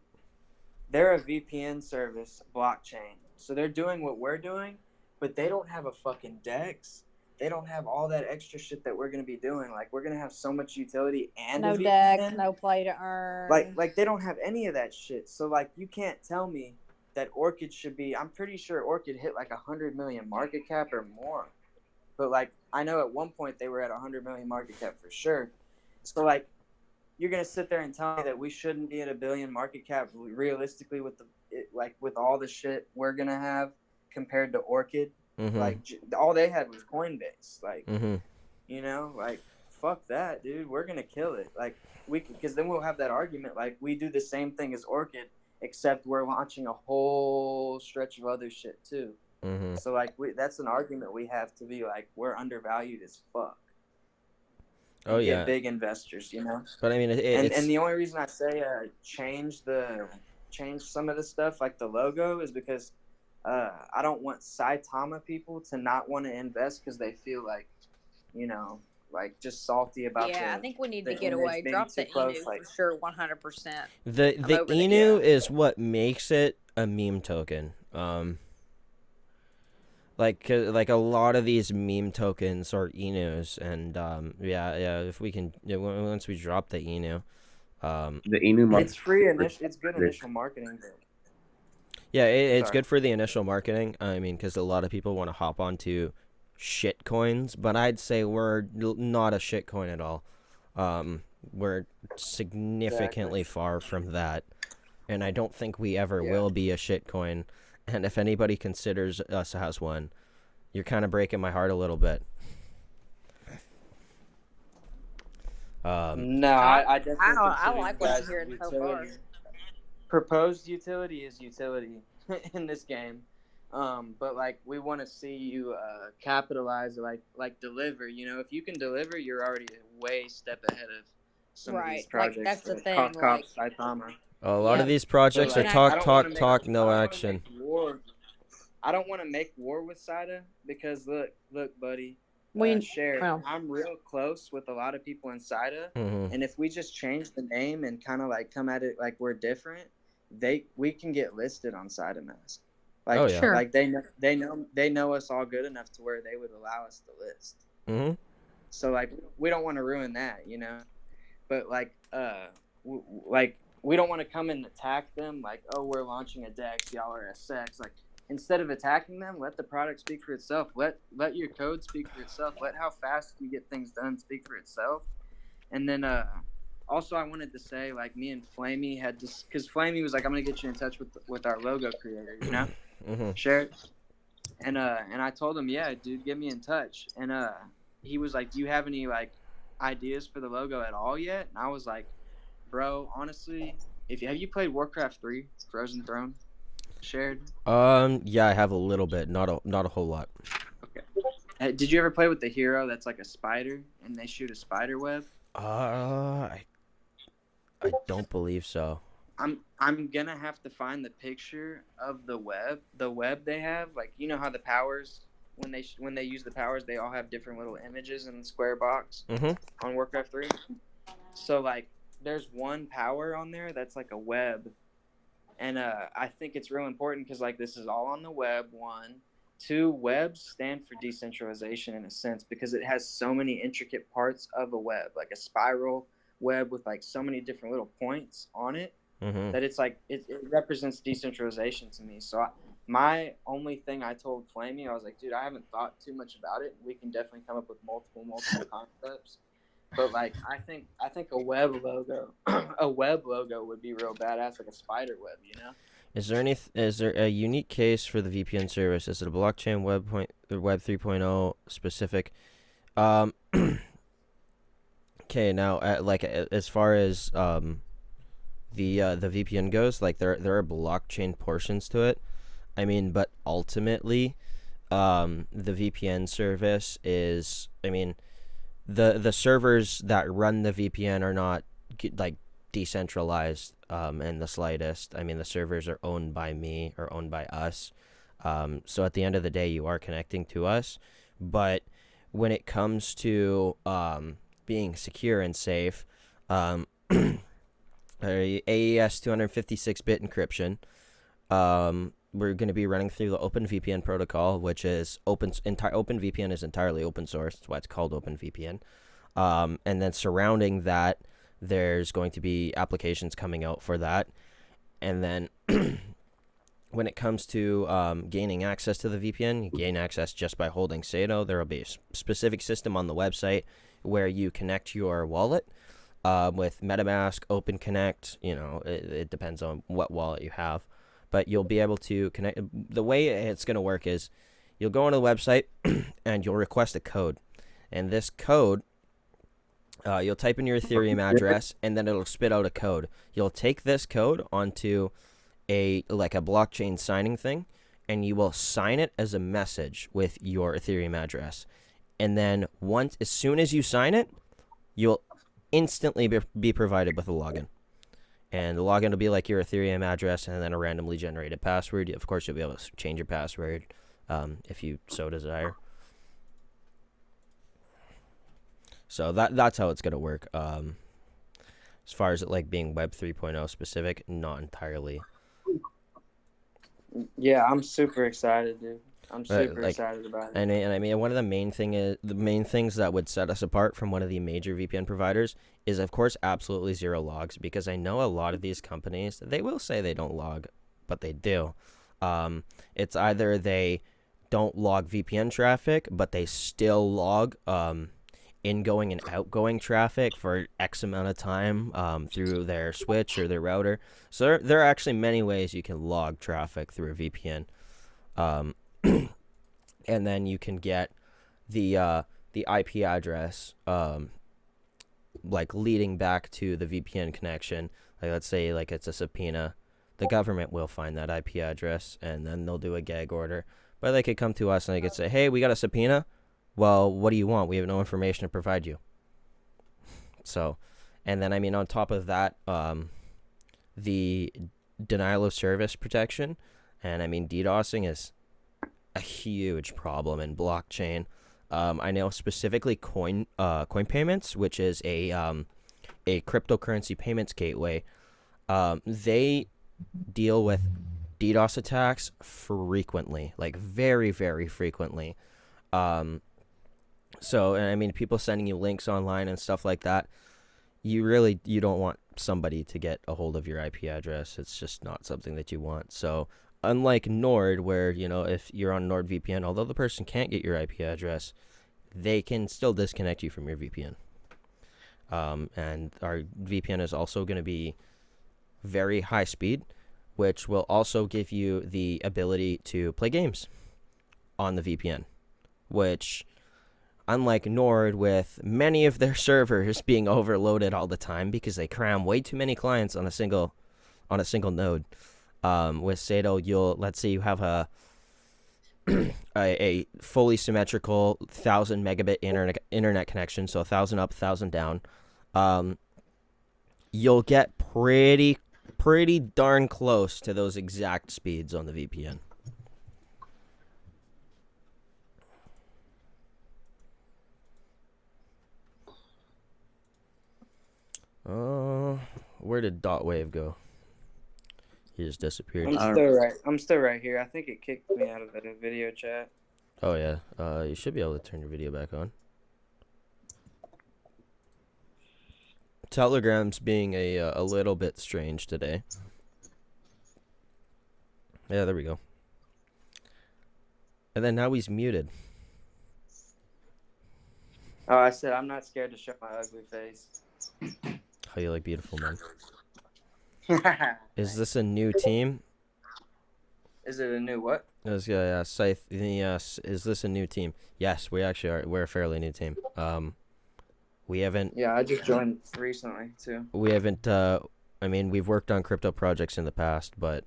They're a VPN service blockchain, so they're doing what we're doing, but they don't have a fucking DEX. They don't have all that extra shit that we're gonna be doing. Like we're gonna have so much utility and No a decks, VPN. no play to earn. Like they don't have any of that shit. So like you can't tell me that Orchid should be. I'm pretty sure Orchid hit like 100 million market cap or more. But like I know at one point they were at 100 million market cap for sure. So like you're gonna sit there and tell me that we shouldn't be at a billion market cap realistically with with all the shit we're gonna have compared to Orchid. Mm-hmm. Like all they had was Coinbase. Like Mm-hmm. you know, like fuck that, dude. We're gonna kill it. Like because then we'll have that argument. Like we do the same thing as Orchid, except we're launching a whole stretch of other shit too. Mm-hmm. So like that's an argument we have to be like we're undervalued as fuck. Oh Get yeah. big investors, you know. But I mean, it's and the only reason I say change some of the stuff like the logo is because I don't want Saitama people to not want to invest because they feel like, you know, like just salty about I think we need to the get image away. being Drop too the close. Inu Like for sure, 100%. the I'm the over that, Inu yeah. is what makes it a meme token. Like a lot of these meme tokens are Inus, and yeah, if we can, once we drop the Inu, The Inu market. It's free it's good initial marketing. But Yeah, it's sorry. good for the initial marketing. I mean, because a lot of people want to hop onto shit coins, but I'd say we're not a shit coin at all. We're significantly far from that, and I don't think we ever Yeah. will be a shit coin. And if anybody considers us as one, you're kind of breaking my heart a little bit. No, I definitely I consider like you what I'm guys hearing so far. utility. Proposed utility is utility in this game. But like we want to see you capitalize, like deliver. You know, if you can deliver, you're already a way step ahead of some of these Right. Like projects. that's the Like thing. Like Cops, Saitama. a lot of yeah. these So projects are like, And I I don't talk, want to make talk, I no don't want to action. make war. I don't want to make war with Saida because look, buddy. Share. well, I'm real close with a lot of people in Saida, Mhm. and if we just change the name and kind of like come at it like we're different, we can get listed on Saida Mask. Like, Oh, yeah. Sure. like they know us all good enough to where they would allow us to list. Mhm. So like we don't want to ruin that, you know. But like like we don't want to come and attack them like, oh, we're launching a Dex, y'all are SX. Like instead of attacking them, let the product speak for itself. Let your code speak for itself. Let how fast you get things done speak for itself. And then also I wanted to say, like, me and Flamey had just because Flamey was like, I'm gonna get you in touch with our logo creator, you know, Mhm. share it. And I told him, yeah, dude, get me in touch. And he was like, do you have any like ideas for the logo at all yet? And I was like, bro, honestly, have you played Warcraft 3 Frozen Throne? Shared. Yeah, I have a little bit, not a whole lot. Okay. Did you ever play with the hero that's like a spider and they shoot a spider web? I don't believe so. I'm gonna have to find the picture of the web they have. Like, you know how the powers when they use the powers, they all have different little images in the square box on Warcraft 3. So like, there's one power on there that's like a web, and I think it's real important because like this is all on the web. 1, 2, webs stand for decentralization in a sense because it has so many intricate parts of a web, like a spiral web with like so many different little points on it. That it's like it represents decentralization to me. So my only thing I told Flamey, I was like, dude, I haven't thought too much about it. We can definitely come up with multiple concepts. But like I think a web logo would be real badass, like a spider web, you know? Is there a unique case for the VPN service? Is it a blockchain web 3.0 specific? Okay, now like as far as the VPN goes, like there are blockchain portions to it. I mean, but ultimately, the VPN service is, I mean, the servers that run the VPN are not like decentralized in the slightest. I mean, the servers are owned by me or owned by us. So at the end of the day, you are connecting to us. But when it comes to being secure and safe, AES 256-bit encryption. We're going to be running through the OpenVPN protocol, which is OpenVPN is entirely open source. That's why it's called OpenVPN. And then surrounding that, there's going to be applications coming out for that. And then when it comes to gaining access to the VPN, you gain access just by holding Sato. There will be a specific system on the website where you connect your wallet. With MetaMask, OpenConnect, you know, it depends on what wallet you have. But you'll be able to connect. The way it's going to work is you'll go on the website and you'll request a code. And this code, you'll type in your Ethereum address and then it'll spit out a code. You'll take this code onto a blockchain signing thing and you will sign it as a message with your Ethereum address. And then as soon as you sign it, you'll instantly be provided with a login. And the login will be like your Ethereum address and then a randomly generated password. Of course, you'll be able to change your password if you so desire. So that's how it's going to work. As far as it like being Web 3.0 specific, not entirely. Yeah, I'm super excited, dude. I'm Right, super like, excited about it. and I mean, one of the main things that would set us apart from one of the major VPN providers is, of course, absolutely zero logs. Because I know a lot of these companies, they will say they don't log, but they do. It's either they don't log VPN traffic, but they still log ingoing and outgoing traffic for X amount of time through their switch or their router. So there are actually many ways you can log traffic through a VPN. And then you can get the IP address like leading back to the VPN connection. Like, let's say like it's a subpoena, the government will find that IP address and then they'll do a gag order. But they could come to us and they could say, "Hey, we got a subpoena. Well, what do you want? We have no information to provide you." So, and then I mean, on top of that, the denial of service protection, and I mean, DDoSing is a huge problem in blockchain. I know specifically coin payments, which is a cryptocurrency payments gateway. They deal with DDoS attacks frequently, like very, very frequently. So, and I mean, people sending you links online and stuff like that. You don't want somebody to get a hold of your IP address. It's just not something that you want. So, unlike Nord, where, if you're on NordVPN, although the person can't get your IP address, they can still disconnect you from your VPN. And our VPN is also going to be very high speed, which will also give you the ability to play games on the VPN, which, unlike Nord, with many of their servers being overloaded all the time because they cram way too many clients on a single node. With Sato, let's say you have a fully symmetrical 1,000 megabit internet connection, so 1,000 up, 1,000 down. You'll get pretty darn close to those exact speeds on the VPN. Where did Dotwave go? He just disappeared. I'm still right here. I think it kicked me out of the video chat. Oh yeah. You should be able to turn your video back on. Telegram's being a little bit strange today. Yeah, there we go. And then now he's muted. Oh, I said I'm not scared to show my ugly face. How you like beautiful men? Is this a new team? Is it a new what? Scythe. Is this a new team? Yes, we actually are. We're a fairly new team. We haven't. Yeah, I just joined recently too. We haven't. I mean, we've worked on crypto projects in the past, but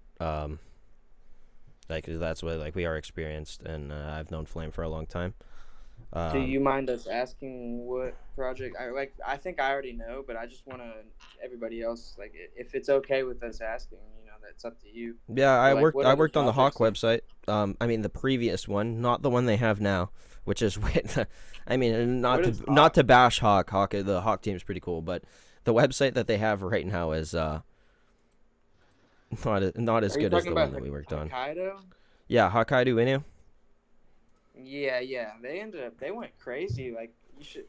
that's what we are experienced, and I've known Flame for a long time. Do you mind us asking what project? I think I already know, but I just want everybody else, if it's okay with us asking, that's up to you. Yeah, I worked on the Hawk projects website. I mean the previous one, not the one they have now, which is I mean, not to bash Hawk. The Hawk team is pretty cool, but the website that they have right now is not as good as the one that we worked on. Hokkaido? Yeah, Hokkaido Inu. Yeah. They went crazy. Like, you should,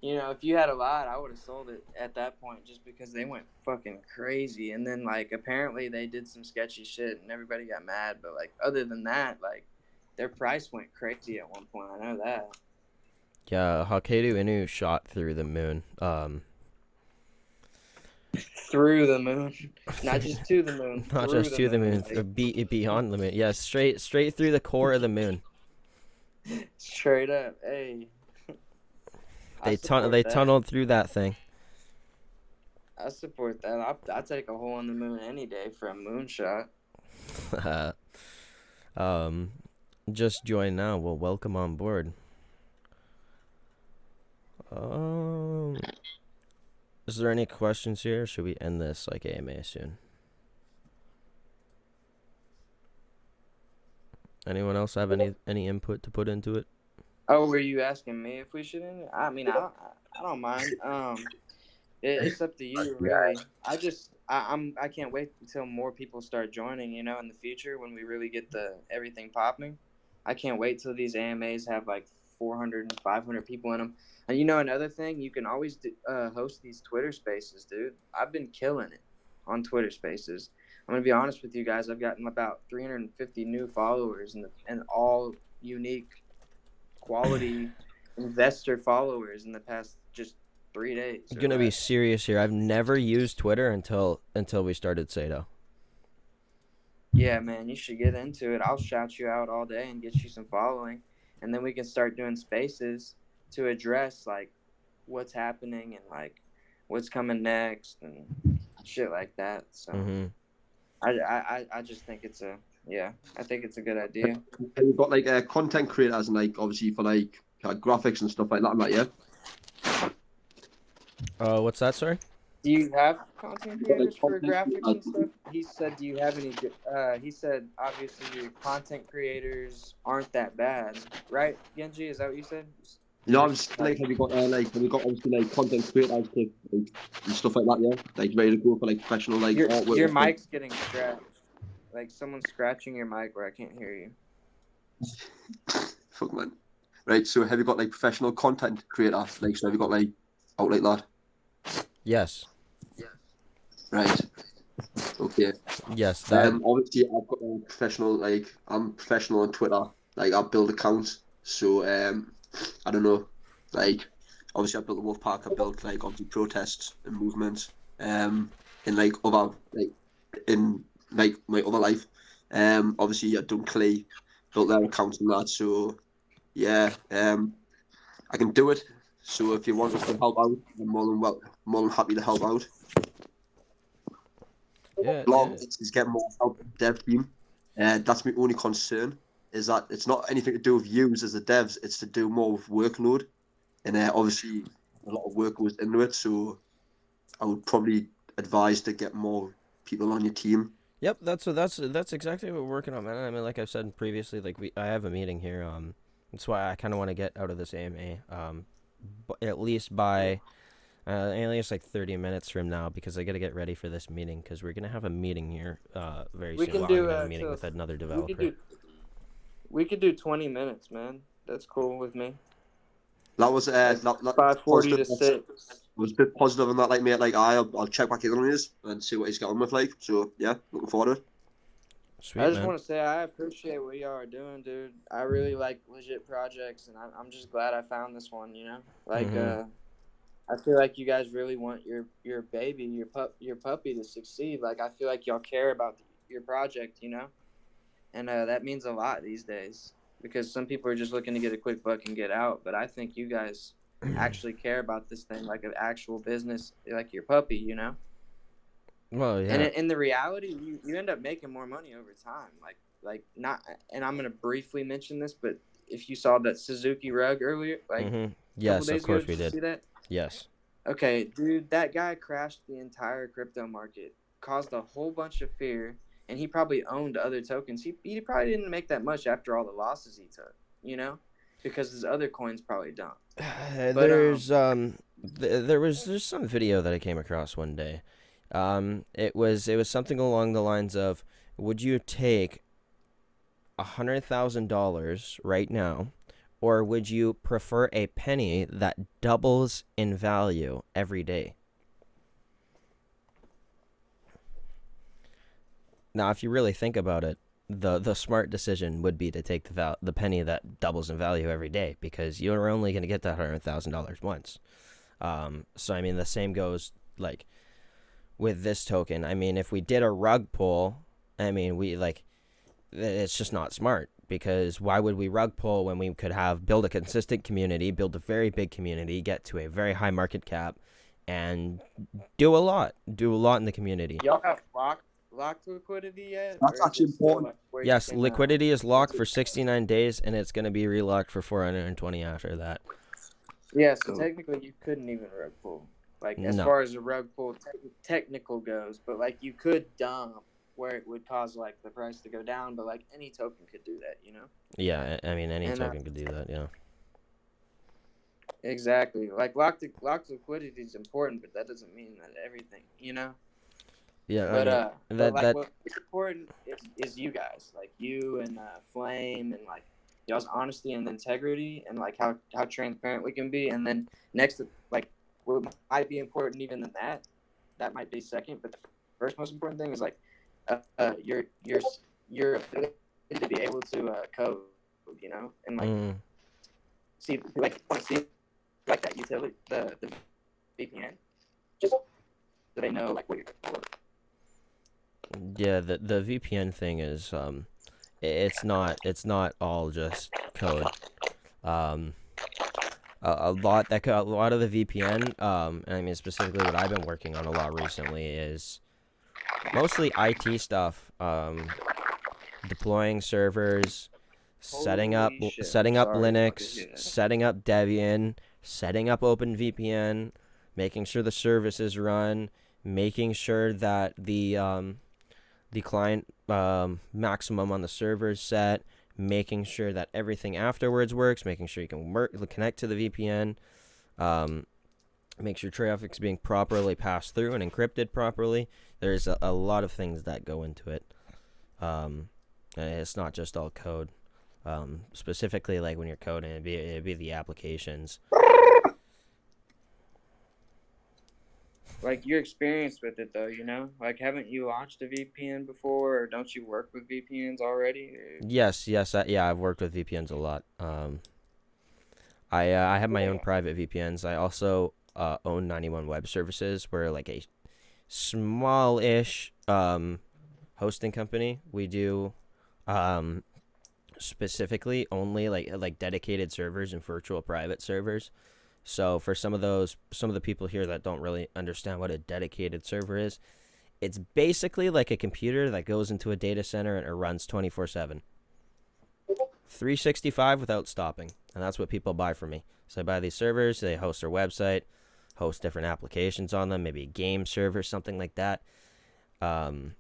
if you had a lot, I would have sold it at that point just because they went fucking crazy. And then, apparently they did some sketchy shit and everybody got mad. But, other than that, their price went crazy at one point. I know that. Yeah, Hokkaido Inu shot through the moon. Through the moon. Not just to the moon. Not just to the moon. Beyond the moon. Yeah, straight through the core of the moon. Straight up. Hey. They tunneled through that thing. I support that. I'll take a hole in the moon any day for a moonshot. Just join now. Well, welcome on board. Is there any questions here? Should we end this AMA soon? Anyone else have any input to put into it? Oh, were you asking me if we should end it? I mean, I don't mind. It's up to you, really. I can't wait until more people start joining. In the future when we really get everything popping. I can't wait till these AMAs have like 400 and 500 people in them. And you know, another thing, you can always host these Twitter Spaces, dude. I've been killing it on Twitter Spaces. I'm gonna be honest with you guys. I've gotten about 350 new followers, and all unique, quality investor followers in the past just 3 days. I'm or gonna be less. serious here. I've never used Twitter until we started Sato. Yeah, man, you should get into it. I'll shout you out all day and get you some following, and then we can start doing spaces to address like what's happening and like what's coming next and shit like that. So Mm-hmm. I just think it's I think it's a good idea. And you've got like content creators and like obviously for like graphics and stuff like that, yeah. What's that, sorry? Do you have content Got, like, creators for content graphics and creators. stuff? He said, do you have any? He said, obviously your content creators aren't that bad, right? Genji, is that what you said? You know, I'm just like, have you got obviously like content creators like, and stuff like that, yeah? Like ready to go for like professional like artwork. Your and stuff? mic's getting scratched. Like someone's scratching your mic where I can't hear you. Fuck man. Right, so have you got like professional content creators? Like, so have you got like out like that? Yes. Right. Okay. Yes. That. Obviously I've got I'm professional on Twitter. Like I build accounts. So I don't know. Like obviously I built the Wolf Pack. I built like obviously protests and movements. In like other like in like my other life. Obviously I've done Clay, built their accounts and that. So yeah. I can do it. So if you want us to help out, I'm more than happy to help out. Yeah. It's getting more help with the dev team. That's my only concern, is that it's not anything to do with yous as the devs, it's to do more with workload. And obviously a lot of work goes into it, so I would probably advise to get more people on your team. Yep. That's exactly what we're working on, man. I mean, like I've said previously, like I have a meeting here. That's why I kind of want to get out of this AMA. At least by. At least like 30 minutes from now, because I got to get ready for this meeting, because we're going to have a meeting here very We soon. can Well, do I'm going to have a meeting with another developer. We could do 20 minutes, man. That's cool with me. That was Like 5:40 to 6. I was a bit positive on that, like mate, like I'll check back in on his and see what he's got on with, like. So yeah, looking forward to it. Sweet, I just man. want to say I appreciate what y'all are doing, dude. I really like legit projects, and I'm just glad I found this one. You know, like I feel like you guys really want your baby, your puppy to succeed. Like I feel like y'all care about your project, you know, and that means a lot these days, because some people are just looking to get a quick buck and get out. But I think you guys actually care about this thing like an actual business, like your puppy, you know. Well, yeah. And in the reality, you end up making more money over time. Like not. And I'm gonna briefly mention this, but if you saw that Suzuki rug earlier, like yes, couple days of course ago, we did you did. see that? Yes. Okay, dude, that guy crashed the entire crypto market, caused a whole bunch of fear, and he probably owned other tokens. He probably didn't make that much after all the losses he took, you know, because his other coins probably dumped. There's there was just some video that I came across one day. It was something along the lines of, would you take $100,000 right now, or would you prefer a penny that doubles in value every day? Now, if you really think about it, the smart decision would be to take the penny that doubles in value every day, because you're only going to get that $100,000 once. So I mean, the same goes like with this token. I mean, if we did a rug pull, I mean, it's just not smart, because why would we rug pull when we could build a consistent community, build a very big community, get to a very high market cap, and do a lot in the community. Y'all have locked liquidity yet? That's actually important. Yes, liquidity is locked for 69 days, and it's going to be relocked for 420 after that. Yeah, so technically you couldn't even rug pull. Like, as far as a rug pull technical goes, but like you could dump where it would cause like the price to go down, but like any token could do that, you know? Yeah, I mean, any token could do that, yeah. Exactly. Like locked liquidity is important, but that doesn't mean that everything, you know? Yeah, but what's important is you guys, like you and Flame and like y'all's honesty and integrity, and like how transparent we can be. And then next, like what might be important even than that might be second, but the first most important thing is like your ability to be able to code, you know, and like see like want to see like that utility, the VPN, just so they know like what you're doing. Yeah, the VPN thing is it's not all just code. Um, a lot of the VPN, and I mean specifically what I've been working on a lot recently is mostly IT stuff. Deploying servers, setting up Holy shit, I'm setting up sorry to fucking hear Linux, that. setting up Debian, setting up OpenVPN, making sure the services run, making sure that the client maximum on the server is set, making sure that everything afterwards works, making sure you can connect to the VPN, make sure traffic's being properly passed through and encrypted properly. There's a lot of things that go into it. It's not just all code. Specifically, like when you're coding, it'd be the applications. Like your experience with it though, you know, like haven't you launched a VPN before, or don't you work with VPNs already? Yes, I've worked with VPNs a lot. I have my own private VPNs. I also own 91 Web Services. We're like a small-ish hosting company. We do specifically only like dedicated servers and virtual private servers. So for some of the people here that don't really understand what a dedicated server is, it's basically like a computer that goes into a data center and it runs 24/7. 365 without stopping. And that's what people buy from me. So they buy these servers, they host their website, host different applications on them, maybe a game server, something like that. So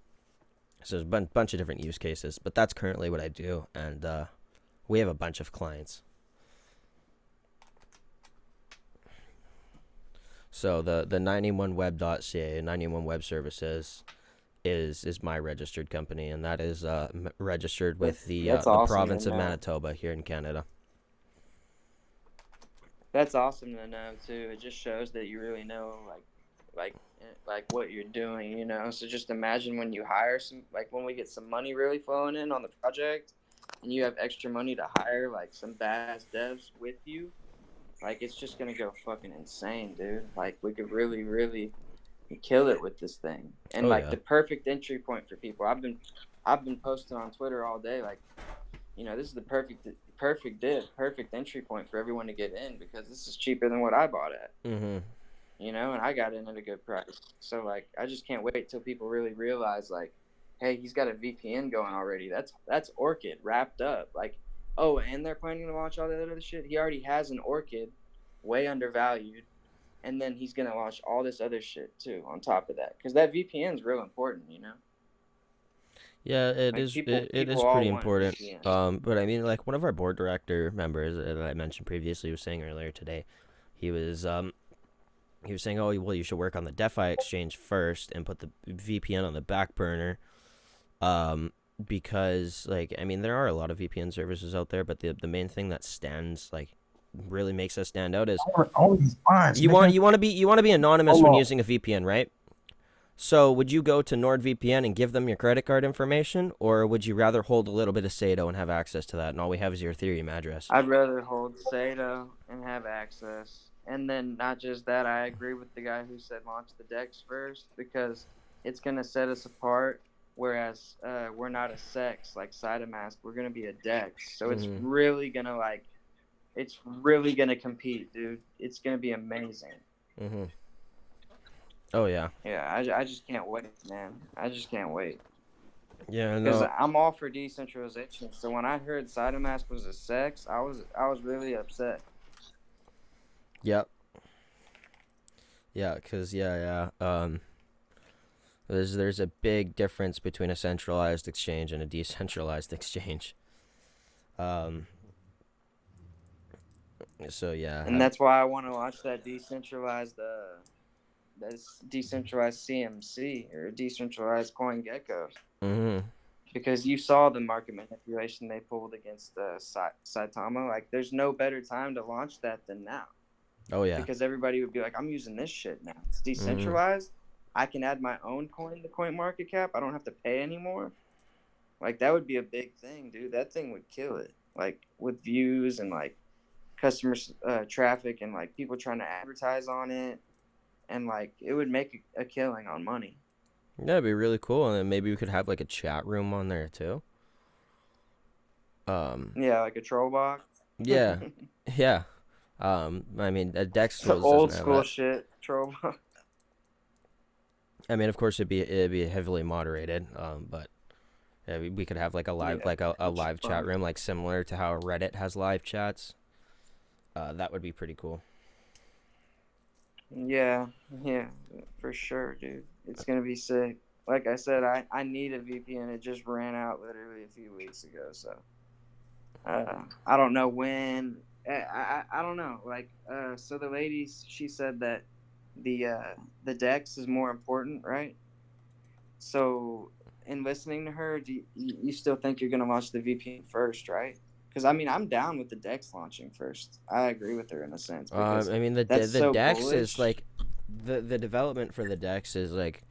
there's a bunch of different use cases, but that's currently what I do, and we have a bunch of clients. So the 91web.ca, 91 Web Services, is my registered company, and that is registered with the awesome province to of know. Manitoba here in Canada. That's awesome to know too. It just shows that you really know like what you're doing, you know. So just imagine when you hire when we get some money really flowing in on the project, and you have extra money to hire like some badass devs with you, like it's just gonna go fucking insane, dude. Like we could really, really kill it with this thing. And Oh, yeah. the perfect entry point for people. I've been posting on Twitter all day, like, you know, this is the perfect entry point for everyone to get in, because this is cheaper than what I bought at. Mm-hmm. You know, and I got in at a good price. So like I just can't wait till people really realize like, hey, he's got a VPN going already. That's Orchid wrapped up. Like, oh, and they're planning to launch all that other shit. He already has an Orchid, way undervalued, and then he's gonna launch all this other shit too on top of that, because that VPN is real important, you know. Yeah, it Like, is. people It is all pretty want important. VPNs. But I mean, like one of our board director members that I mentioned previously was saying earlier today, he was saying, oh, well, you should work on the DeFi exchange first and put the VPN on the back burner, because like I mean, there are a lot of VPN services out there, but the main thing that really makes us stand out is all these bonds. you want to be anonymous Hold when on. using a VPN, right? So would you go to NordVPN and give them your credit card information, or would you rather hold a little bit of Sato and have access to that, and all we have is your Ethereum address? I'd rather hold Sato and have access. And then not just that, I agree with the guy who said launch the DEX first, because it's going to set us apart, whereas we're not a sex like Cytomask. We're going to be a DEX. So it's really going to compete, dude. It's going to be amazing. Mm-hmm. Oh, yeah. Yeah, I just can't wait, man. I just can't wait. Yeah, Because no. I'm all for decentralization. So when I heard Cytomask was a sex, I was really upset. Yep. Yeah, because, there's a big difference between a centralized exchange and a decentralized exchange. So, yeah. And that's why I want to launch that decentralized CMC, or decentralized CoinGecko. Mm-hmm. because you saw the market manipulation they pulled against Saitama. Like, there's no better time to launch that than now, Oh yeah. because everybody would be like, I'm using this shit now. It's Mm-hmm. decentralized. I can add my own coin to CoinMarketCap. I don't have to pay anymore. Like, that would be a big thing, dude. That thing would kill it. Like, with views and like customer traffic and like people trying to advertise on it, and like it would make a killing on money. Yeah, it'd be really cool, and then maybe we could have like a chat room on there too. Yeah, like a troll box. Yeah, yeah. I mean, Dex The Tools old doesn't have school that. shit, troll box. I mean, of course, it'd be heavily moderated. But yeah, we could have like a live a live chat room, like similar to how Reddit has live chats. That would be pretty cool. Yeah, for sure, dude. It's gonna be sick. Like I said, I need a VPN. It just ran out literally a few weeks ago, so I don't know when. I don't know. Like, so the lady, she said that the Dex is more important, right? So, in listening to her, do you still think you're gonna launch the VPN first, right? Because I mean, I'm down with the Dex launching first. I agree with her in a sense, because I mean, the that's the so Dex bullish. is like the development for the Dex is like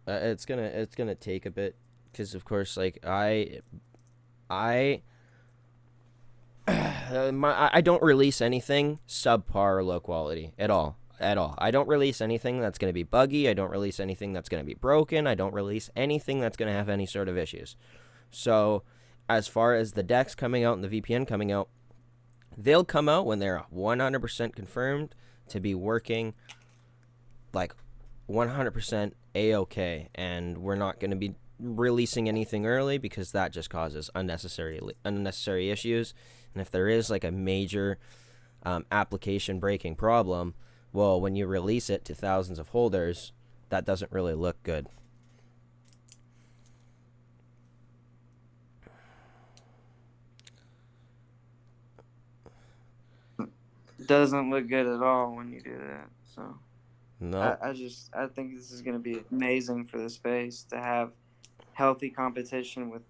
it's gonna take a bit, because of course, like I I don't release anything subpar or low quality at all. At all. I don't release anything that's going to be buggy. I don't release anything that's going to be broken. I don't release anything that's going to have any sort of issues. So, as far as the Dex coming out and the VPN coming out, they'll come out when they're 100% confirmed to be working like 100% A-OK. And we're not going to be releasing anything early, because that just causes unnecessary issues. And if there is like a major application breaking problem, well, when you release it to thousands of holders, that doesn't really look good. Doesn't look good at all when you do that. So No. I think this is going to be amazing for the space to have healthy competition with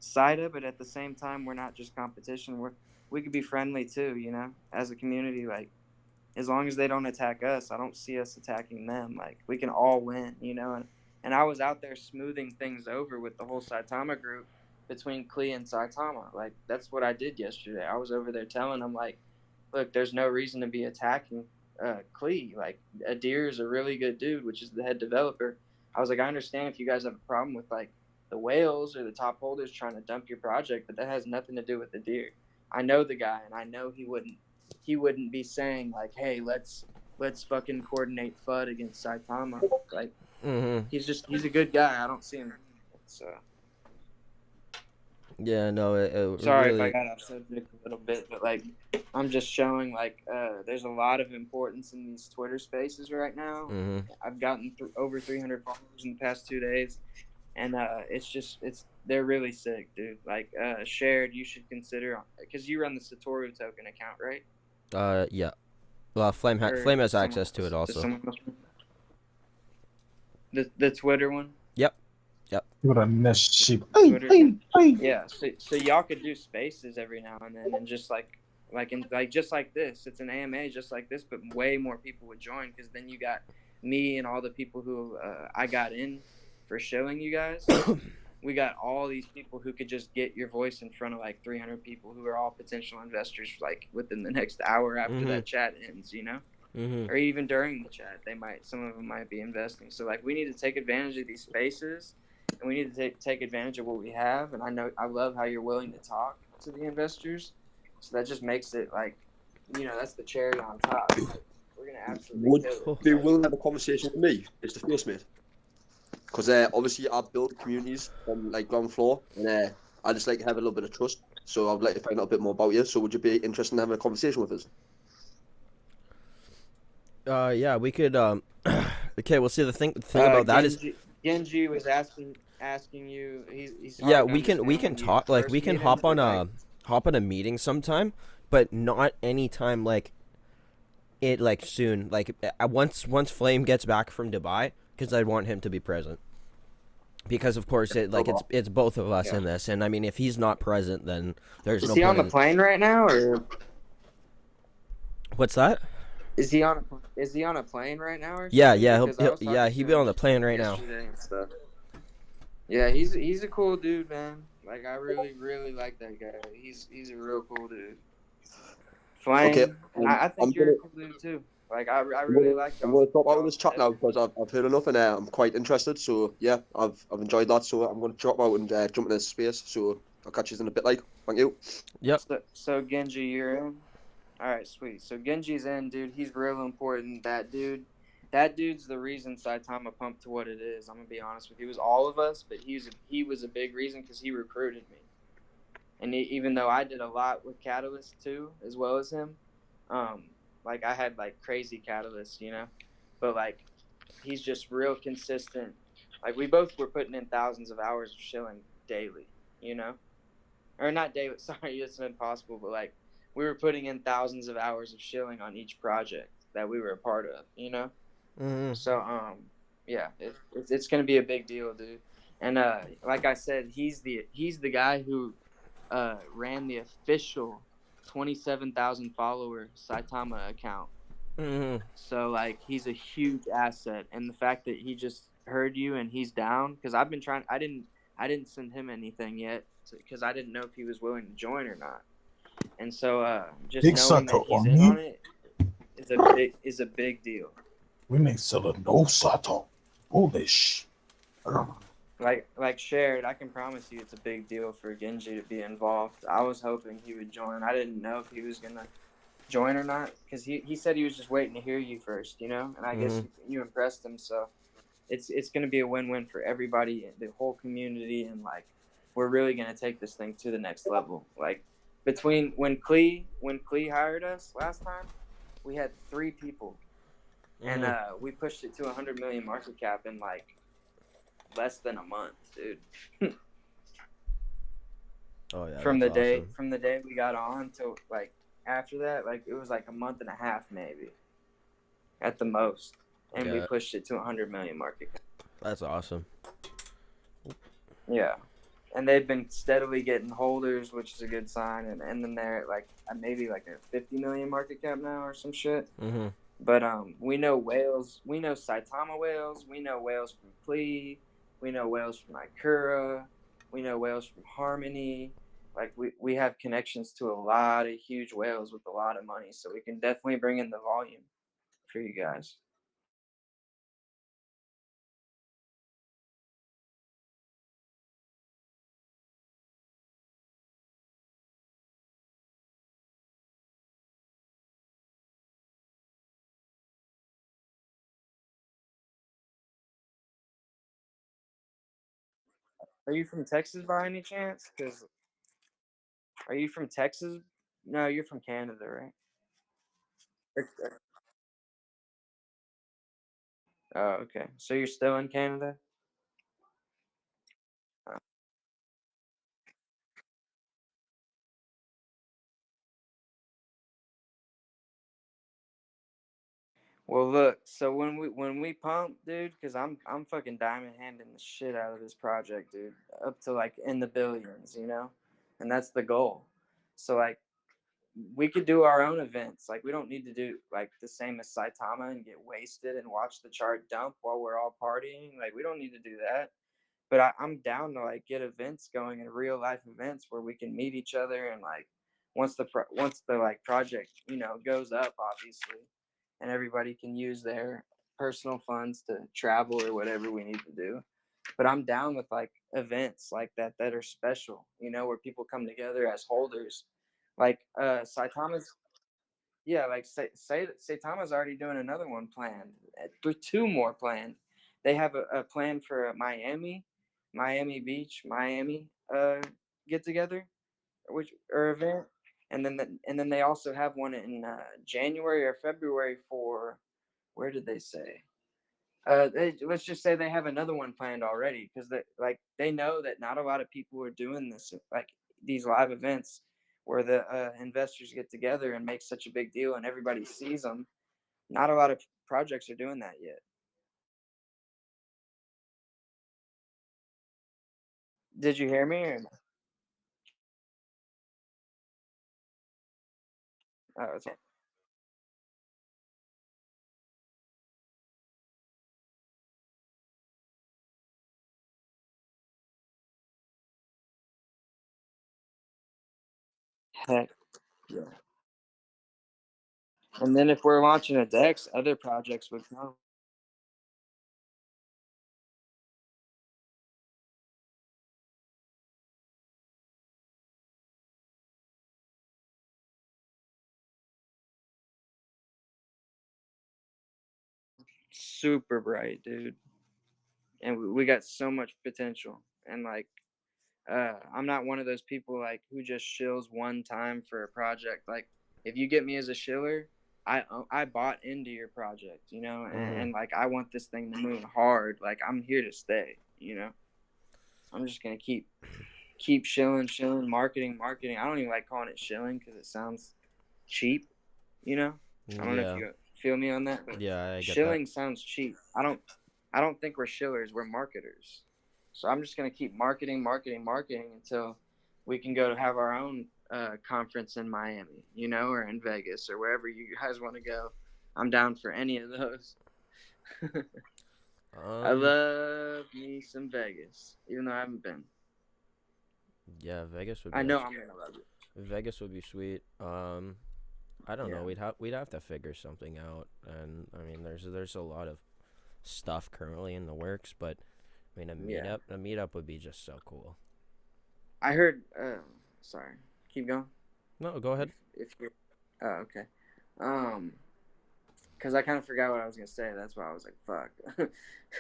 SIDA, but at the same time, we're not just competition. We could be friendly too, you know, as a community. Like, as long as they don't attack us, I don't see us attacking them. Like, we can all win, you know. And I was out there smoothing things over with the whole Saitama group between Klee and Saitama. Like, that's what I did yesterday. I was over there telling them, like, look, there's no reason to be attacking Klee. Like, Adir is a really good dude, which is the head developer. I was like, I understand if you guys have a problem with like the whales or the top holders trying to dump your project, but that has nothing to do with Adir. I know the guy, and I know he wouldn't be saying like, hey, let's fucking coordinate FUD against Saitama. Like, he's a good guy. I don't see him. So yeah, no. Sorry really... if I got off subject a little bit, but like, I'm just showing like there's a lot of importance in these Twitter spaces right now. I've gotten over 300 followers in the past 2 days, and they're really sick, dude. Like, Shared, you should consider, because you run the Satoru token account, right? Yeah. Well, Flame has access to it also. The Twitter one. Yep. What a mess sheep. Yeah, so y'all could do spaces every now and then, and just just like this. It's an AMA just like this, but way more people would join, because then you got me and all the people who I got in for showing you guys. We got all these people who could just get your voice in front of like 300 people who are all potential investors, like within the next hour after that chat ends, you know? Or even during the chat, some of them might be investing. So like, we need to take advantage of these spaces, and we need to take advantage of what we have. And I love how you're willing to talk to the investors. So that just makes it like, you know, that's the cherry on top. Like, we're gonna absolutely kill it. Be willing to have a conversation with me, it's the first mate. Because obviously I build communities on like ground floor, and I just like to have a little bit of trust. So I'd like to find out a bit more about you. So would you be interested in having a conversation with us? Yeah, we could. Okay, well, see, the thing about that is Genji was asking you. He's yeah, we can talk. Like, we can hop on a meeting sometime, but not anytime like it like soon. Like, once Flame gets back from Dubai, because I'd want him to be present. because of course it's both of us in this, and I mean if he's not present, then there's Is no he on point the in. plane right now, or What's that? is he on a plane right now or Yeah, something? yeah, Because I was yeah, talking he'll to be him on the plane right now. yesterday and stuff. Yeah, he's a cool dude, man. Like I really like that guy. He's a real cool dude. Flame, Okay, and I think I'm you're gonna a cool dude too. Like I I'm really gonna like I'm y'all's gonna drop out of this y'all's chat now depth. because I've heard enough and I'm quite interested. So yeah, I've enjoyed that. So I'm gonna drop out and jump into space. So I'll catch you in a bit. Like, thank you. Yep. So Genji, you're in. All right, sweet. So Genji's in, dude. He's real important. That dude's the reason Saitama pumped to what it is. I'm gonna be honest with you. It was all of us, but he was a big reason because he recruited me. And even though I did a lot with Catalyst too, as well as him, like I had like crazy Catalyst, but like he's just real consistent. Like we both were putting in thousands of hours of shilling daily, or not daily. Sorry, it's impossible, but like we were putting in thousands of hours of shilling on each project that we were a part of. Mm-hmm. So yeah, it's gonna be a big deal, dude. And like I said, he's the guy who ran the official 27,000 follower Saitama account. Mm-hmm. So like he's a huge asset, and the fact that he just heard you and he's down, because I've been trying. I didn't send him anything yet because I didn't know if he was willing to join or not. And so just Big knowing that Sato he's on in on me. it is a big deal. We make Silla no Sato. Bullish. Like shared, I can promise you it's a big deal for Genji to be involved. I was hoping he would join. I didn't know if he was gonna join or not because he said he was just waiting to hear you first, and I guess you impressed him. So it's gonna be a win-win for everybody, the whole community, and like we're really gonna take this thing to the next level. Like between when Klee hired us last time, we had 3 people, and we pushed it to 100 million market cap in like less than a month, dude. Oh yeah, from that's the day awesome. from the day we got on to like after that, like it was like a month and a half maybe at the most, and we Yeah, pushed it to 100 million market cap. that's awesome. Yeah, and they've been steadily getting holders, which is a good sign, and then they're at like maybe like a 50 million market cap now or some shit. Mm-hmm. But we know whales, we know Saitama whales, we know whales from Klee, we know whales from Ikura, we know whales from Harmony. Like we have connections to a lot of huge whales with a lot of money, so we can definitely bring in the volume for you guys. Are you from Texas by any chance? Cause are you from Texas? No, you're from Canada, right? Oh, okay. So you're still in Canada? Oh. Well, look. So when we pump, dude, because I'm fucking diamond handing the shit out of this project, dude, up to like in the billions, and that's the goal. So like we could do our own events. Like we don't need to do like the same as Saitama and get wasted and watch the chart dump while we're all partying. Like we don't need to do that. But I'm down to like get events going in real life events where we can meet each other and like once the like project goes up obviously, and everybody can use their personal funds to travel or whatever we need to do. But I'm down with like events like that are special, where people come together as holders. Like Saitama's, yeah, like Saitama's already doing another one planned. With 2 more planned. They have a plan for a Miami Beach, Miami get together, which or event, and then they also have one in January or February for where did they say? Let's just say they have another one planned already because they know that not a lot of people are doing this like these live events where the investors get together and make such a big deal and everybody sees them. Not a lot of projects are doing that yet. Did you hear me? Or... Oh, it's heck yeah. And then if we're launching a Dex, other projects would come. Super bright, dude. And we got so much potential. And like, I'm not one of those people like who just shills one time for a project. Like, if you get me as a shiller, I bought into your project, you know, and like I want this thing to move hard. Like I'm here to stay, you know. I'm just gonna keep shilling, marketing. I don't even like calling it shilling because it sounds cheap, you know. I don't know if Yeah. you feel me on that, but Yeah, I get that. shilling sounds cheap. I don't think we're shillers. We're marketers. So I'm just gonna keep marketing until we can go to have our own conference in Miami, you know, or in Vegas or wherever you guys want to go. I'm down for any of those. I love me some Vegas, even though I haven't been. Yeah, Vegas would I be know actually, I'm gonna love it. Vegas would be sweet. I don't know. Yeah. We'd have to figure something out, and I mean, there's a lot of stuff currently in the works, but I mean, Yeah. a meetup would be just so cool. I heard. Sorry. Keep going. No, go ahead. If you're. Oh, okay. Because I kind of forgot what I was gonna say. That's why I was like, "Fuck."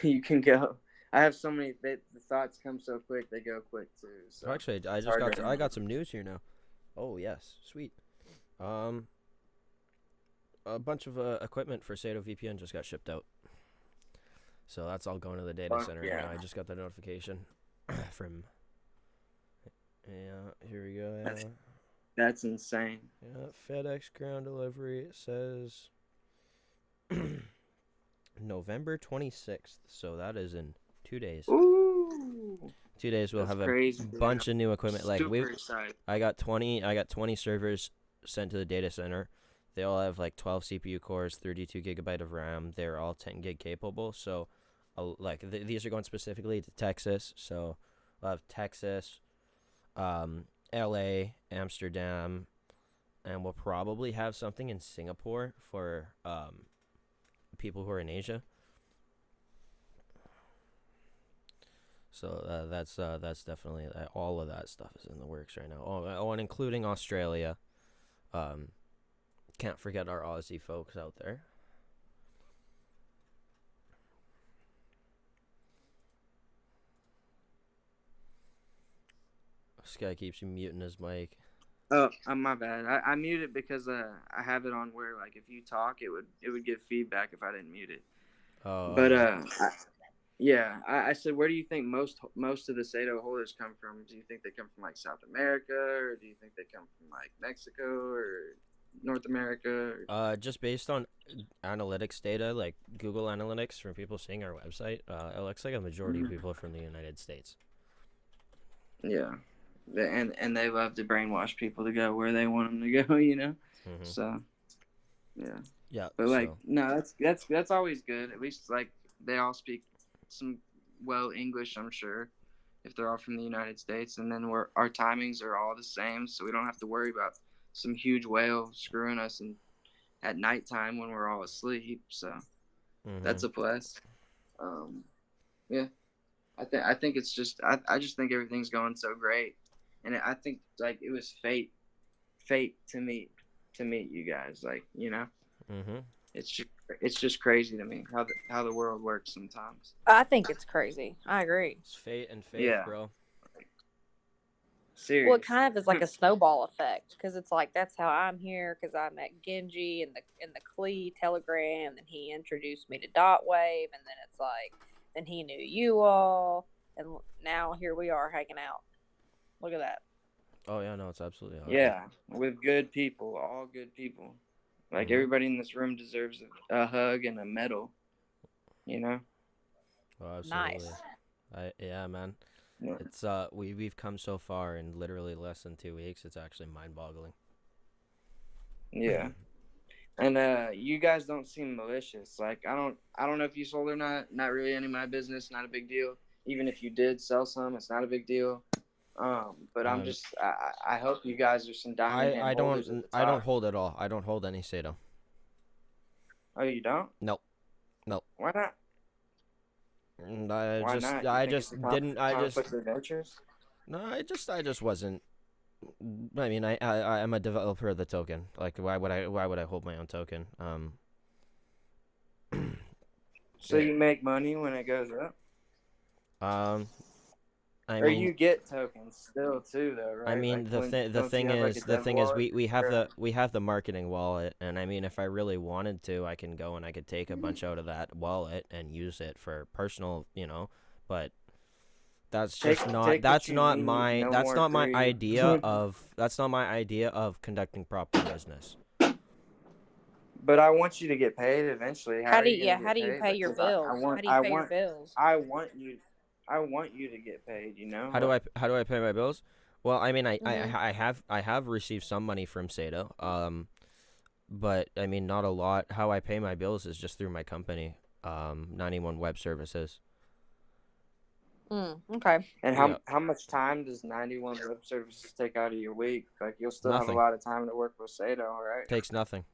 You can go. I have so many. The thoughts come so quick. They go quick too. So Oh, actually, I it's just hard got to I got remember. some news here now. Oh yes, sweet. Um, a bunch of equipment for Sado VPN just got shipped out, so that's all going to the data Fuck center yeah. now. I just got the notification from. Yeah, here we go. That's Yeah. that's insane. Yeah, FedEx ground delivery. It says November 26th, so that is in 2 days. Ooh, 2 days we'll that's have a crazy. Dude. bunch of new equipment. Like Super excited. I got 20 servers sent to the data center. They all have like 12 CPU cores, 32 gigabyte of RAM. They're all 10 gig capable. So, these are going specifically to Texas. So, we'll have Texas, LA, Amsterdam, and we'll probably have something in Singapore for people who are in Asia. So that's definitely all of that stuff is in the works right now. And including Australia. Can't forget our Aussie folks out there. This guy keeps muting his mic. Oh, my bad. I mute it because I have it on where like if you talk, it would give feedback if I didn't mute it. Oh, But okay. I said, where do you think most of the Sado holders come from? Do you think they come from like South America, or do you think they come from like Mexico or North America? Or... Just based on analytics data, like Google Analytics, from people seeing our website, it looks like a majority of people are from the United States. Yeah, and they love to brainwash people to go where they want them to go, you know. Mm-hmm. So, yeah. Yeah. But like, no, that's always good. At least like they all speak some English, I'm sure, if they're all from the United States, and then our timings are all the same, so we don't have to worry about some huge whale screwing us at nighttime when we're all asleep. So that's a plus. Yeah, I think it's just I just think everything's going so great, and I think like it was fate to meet you guys, like, you know. It's just crazy to me how the world works sometimes. I think it's crazy. I agree. It's fate and faith, bro. Serious. Well, it kind of is like a snowball effect because it's like that's how I'm here because I met Genji in the Klee Telegram, and he introduced me to Dotwave, and then it's like then he knew you all, and now here we are hanging out. Look at that. Oh yeah, no, it's absolutely awesome. Yeah, with good people, all good people. Like everybody in this room deserves a hug and a medal, you know. Oh, absolutely. Nice. Yeah, man. Yeah. It's we've come so far in literally less than 2 weeks. It's actually mind-boggling. Yeah. And you guys don't seem malicious. Like I don't know if you sold or not. Not really any of my business. Not a big deal. Even if you did sell some, it's not a big deal. But I hope you guys are some diamond hand holders at the top. I don't hold at all. I don't hold any Sato. Oh, you don't? Nope. Why not? And Why not? You I think it's just a didn't. I just conflict of interest? no. I just wasn't. I mean, I'm a developer of the token. Like, why would I hold my own token? So Yeah. you make money when it goes up? I Or mean, you get tokens still too, though, right? I mean, Like, the when- thing the don't you thing have, like, is a the dev thing is wallet? we have the marketing wallet, and I mean, if I really wanted to, I can go and I could take a bunch out of that wallet and use it for personal, but that's just not Take what you need, no that's more not my greed. idea of conducting proper business. But I want you to get paid eventually. How How are do you you, gonna yeah, get how do you paid? pay your Because I bills? want How do you pay your bills? I want you to get paid. How do I pay my bills? Well, I mean, Mhm. I have received some money from Sato, but I mean, not a lot. How I pay my bills is just through my company, 91 Web Services. Okay. And Yeah. how much time does 91 Web Services take out of your week? Like you'll still have a Nothing. lot of time to work with Sato, right? Takes nothing.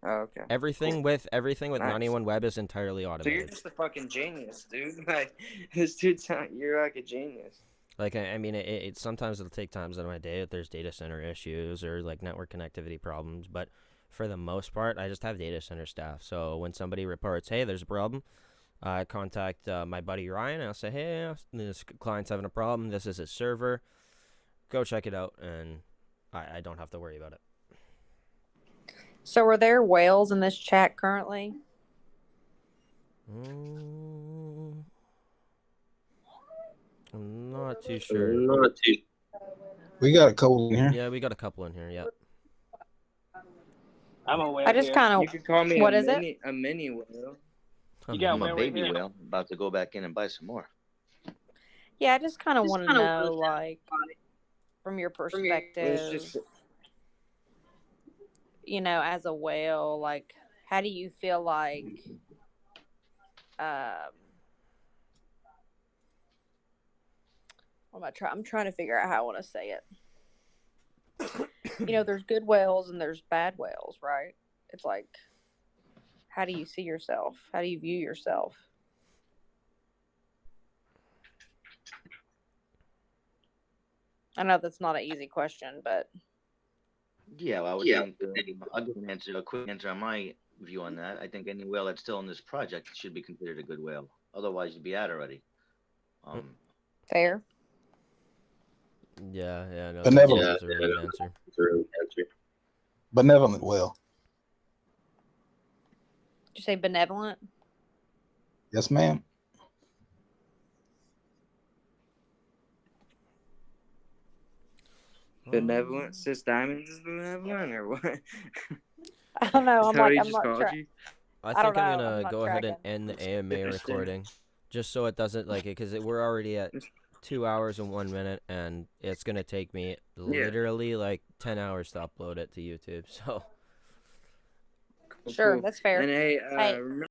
Oh, okay. Everything with Nice. 91 Web is entirely So you're automated. just a fucking genius, dude. Like this dude's you're like a genius. Like, I mean, it sometimes it'll take times out of my day if there's data center issues or like network connectivity problems, but for the most part, I just have data center staff. So when somebody reports, hey, there's a problem, I contact my buddy Ryan, and I'll say, hey, this client's having a problem. This is his server. Go check it out, and I don't have to worry about it. So are there whales in this chat currently? I'm not too sure. We got a couple in here. Yeah, we got a couple in here. Yeah. I'm a whale I just here. kind You of. could call me What a is it? mini whale. You got I'm a whale right baby here. whale, about to go back in and buy some more. Yeah, I just kind of want to know, like, from your It's perspective, just as a whale, like, how do you feel like, I'm trying to figure out how I want to say it. There's good whales and there's bad whales, right? It's like, how do you see yourself? How do you view yourself? I know that's not an easy question, but Yeah, well, I would think I'll give a quick answer on my view on that. I think any whale that's still in this project should be considered a good whale. Otherwise, you'd be out already. fair. Yeah, no, Benevolent. that's a really good answer. Benevolent whale. Did you say benevolent? Yes, ma'am. benevolent. Sis Diamonds is benevolent, or what? I don't know. Is I'm that what like, he I'm just not called sure. you? I I don't think I'm know. I'm gonna not go ahead and tracking. end the That's AMA interesting. recording, just so it doesn't because we're already at 2 hours and 1 minute, and it's gonna take me literally like 10 hours to upload it to YouTube. So Sure, that's fair. And hey, Hey, remember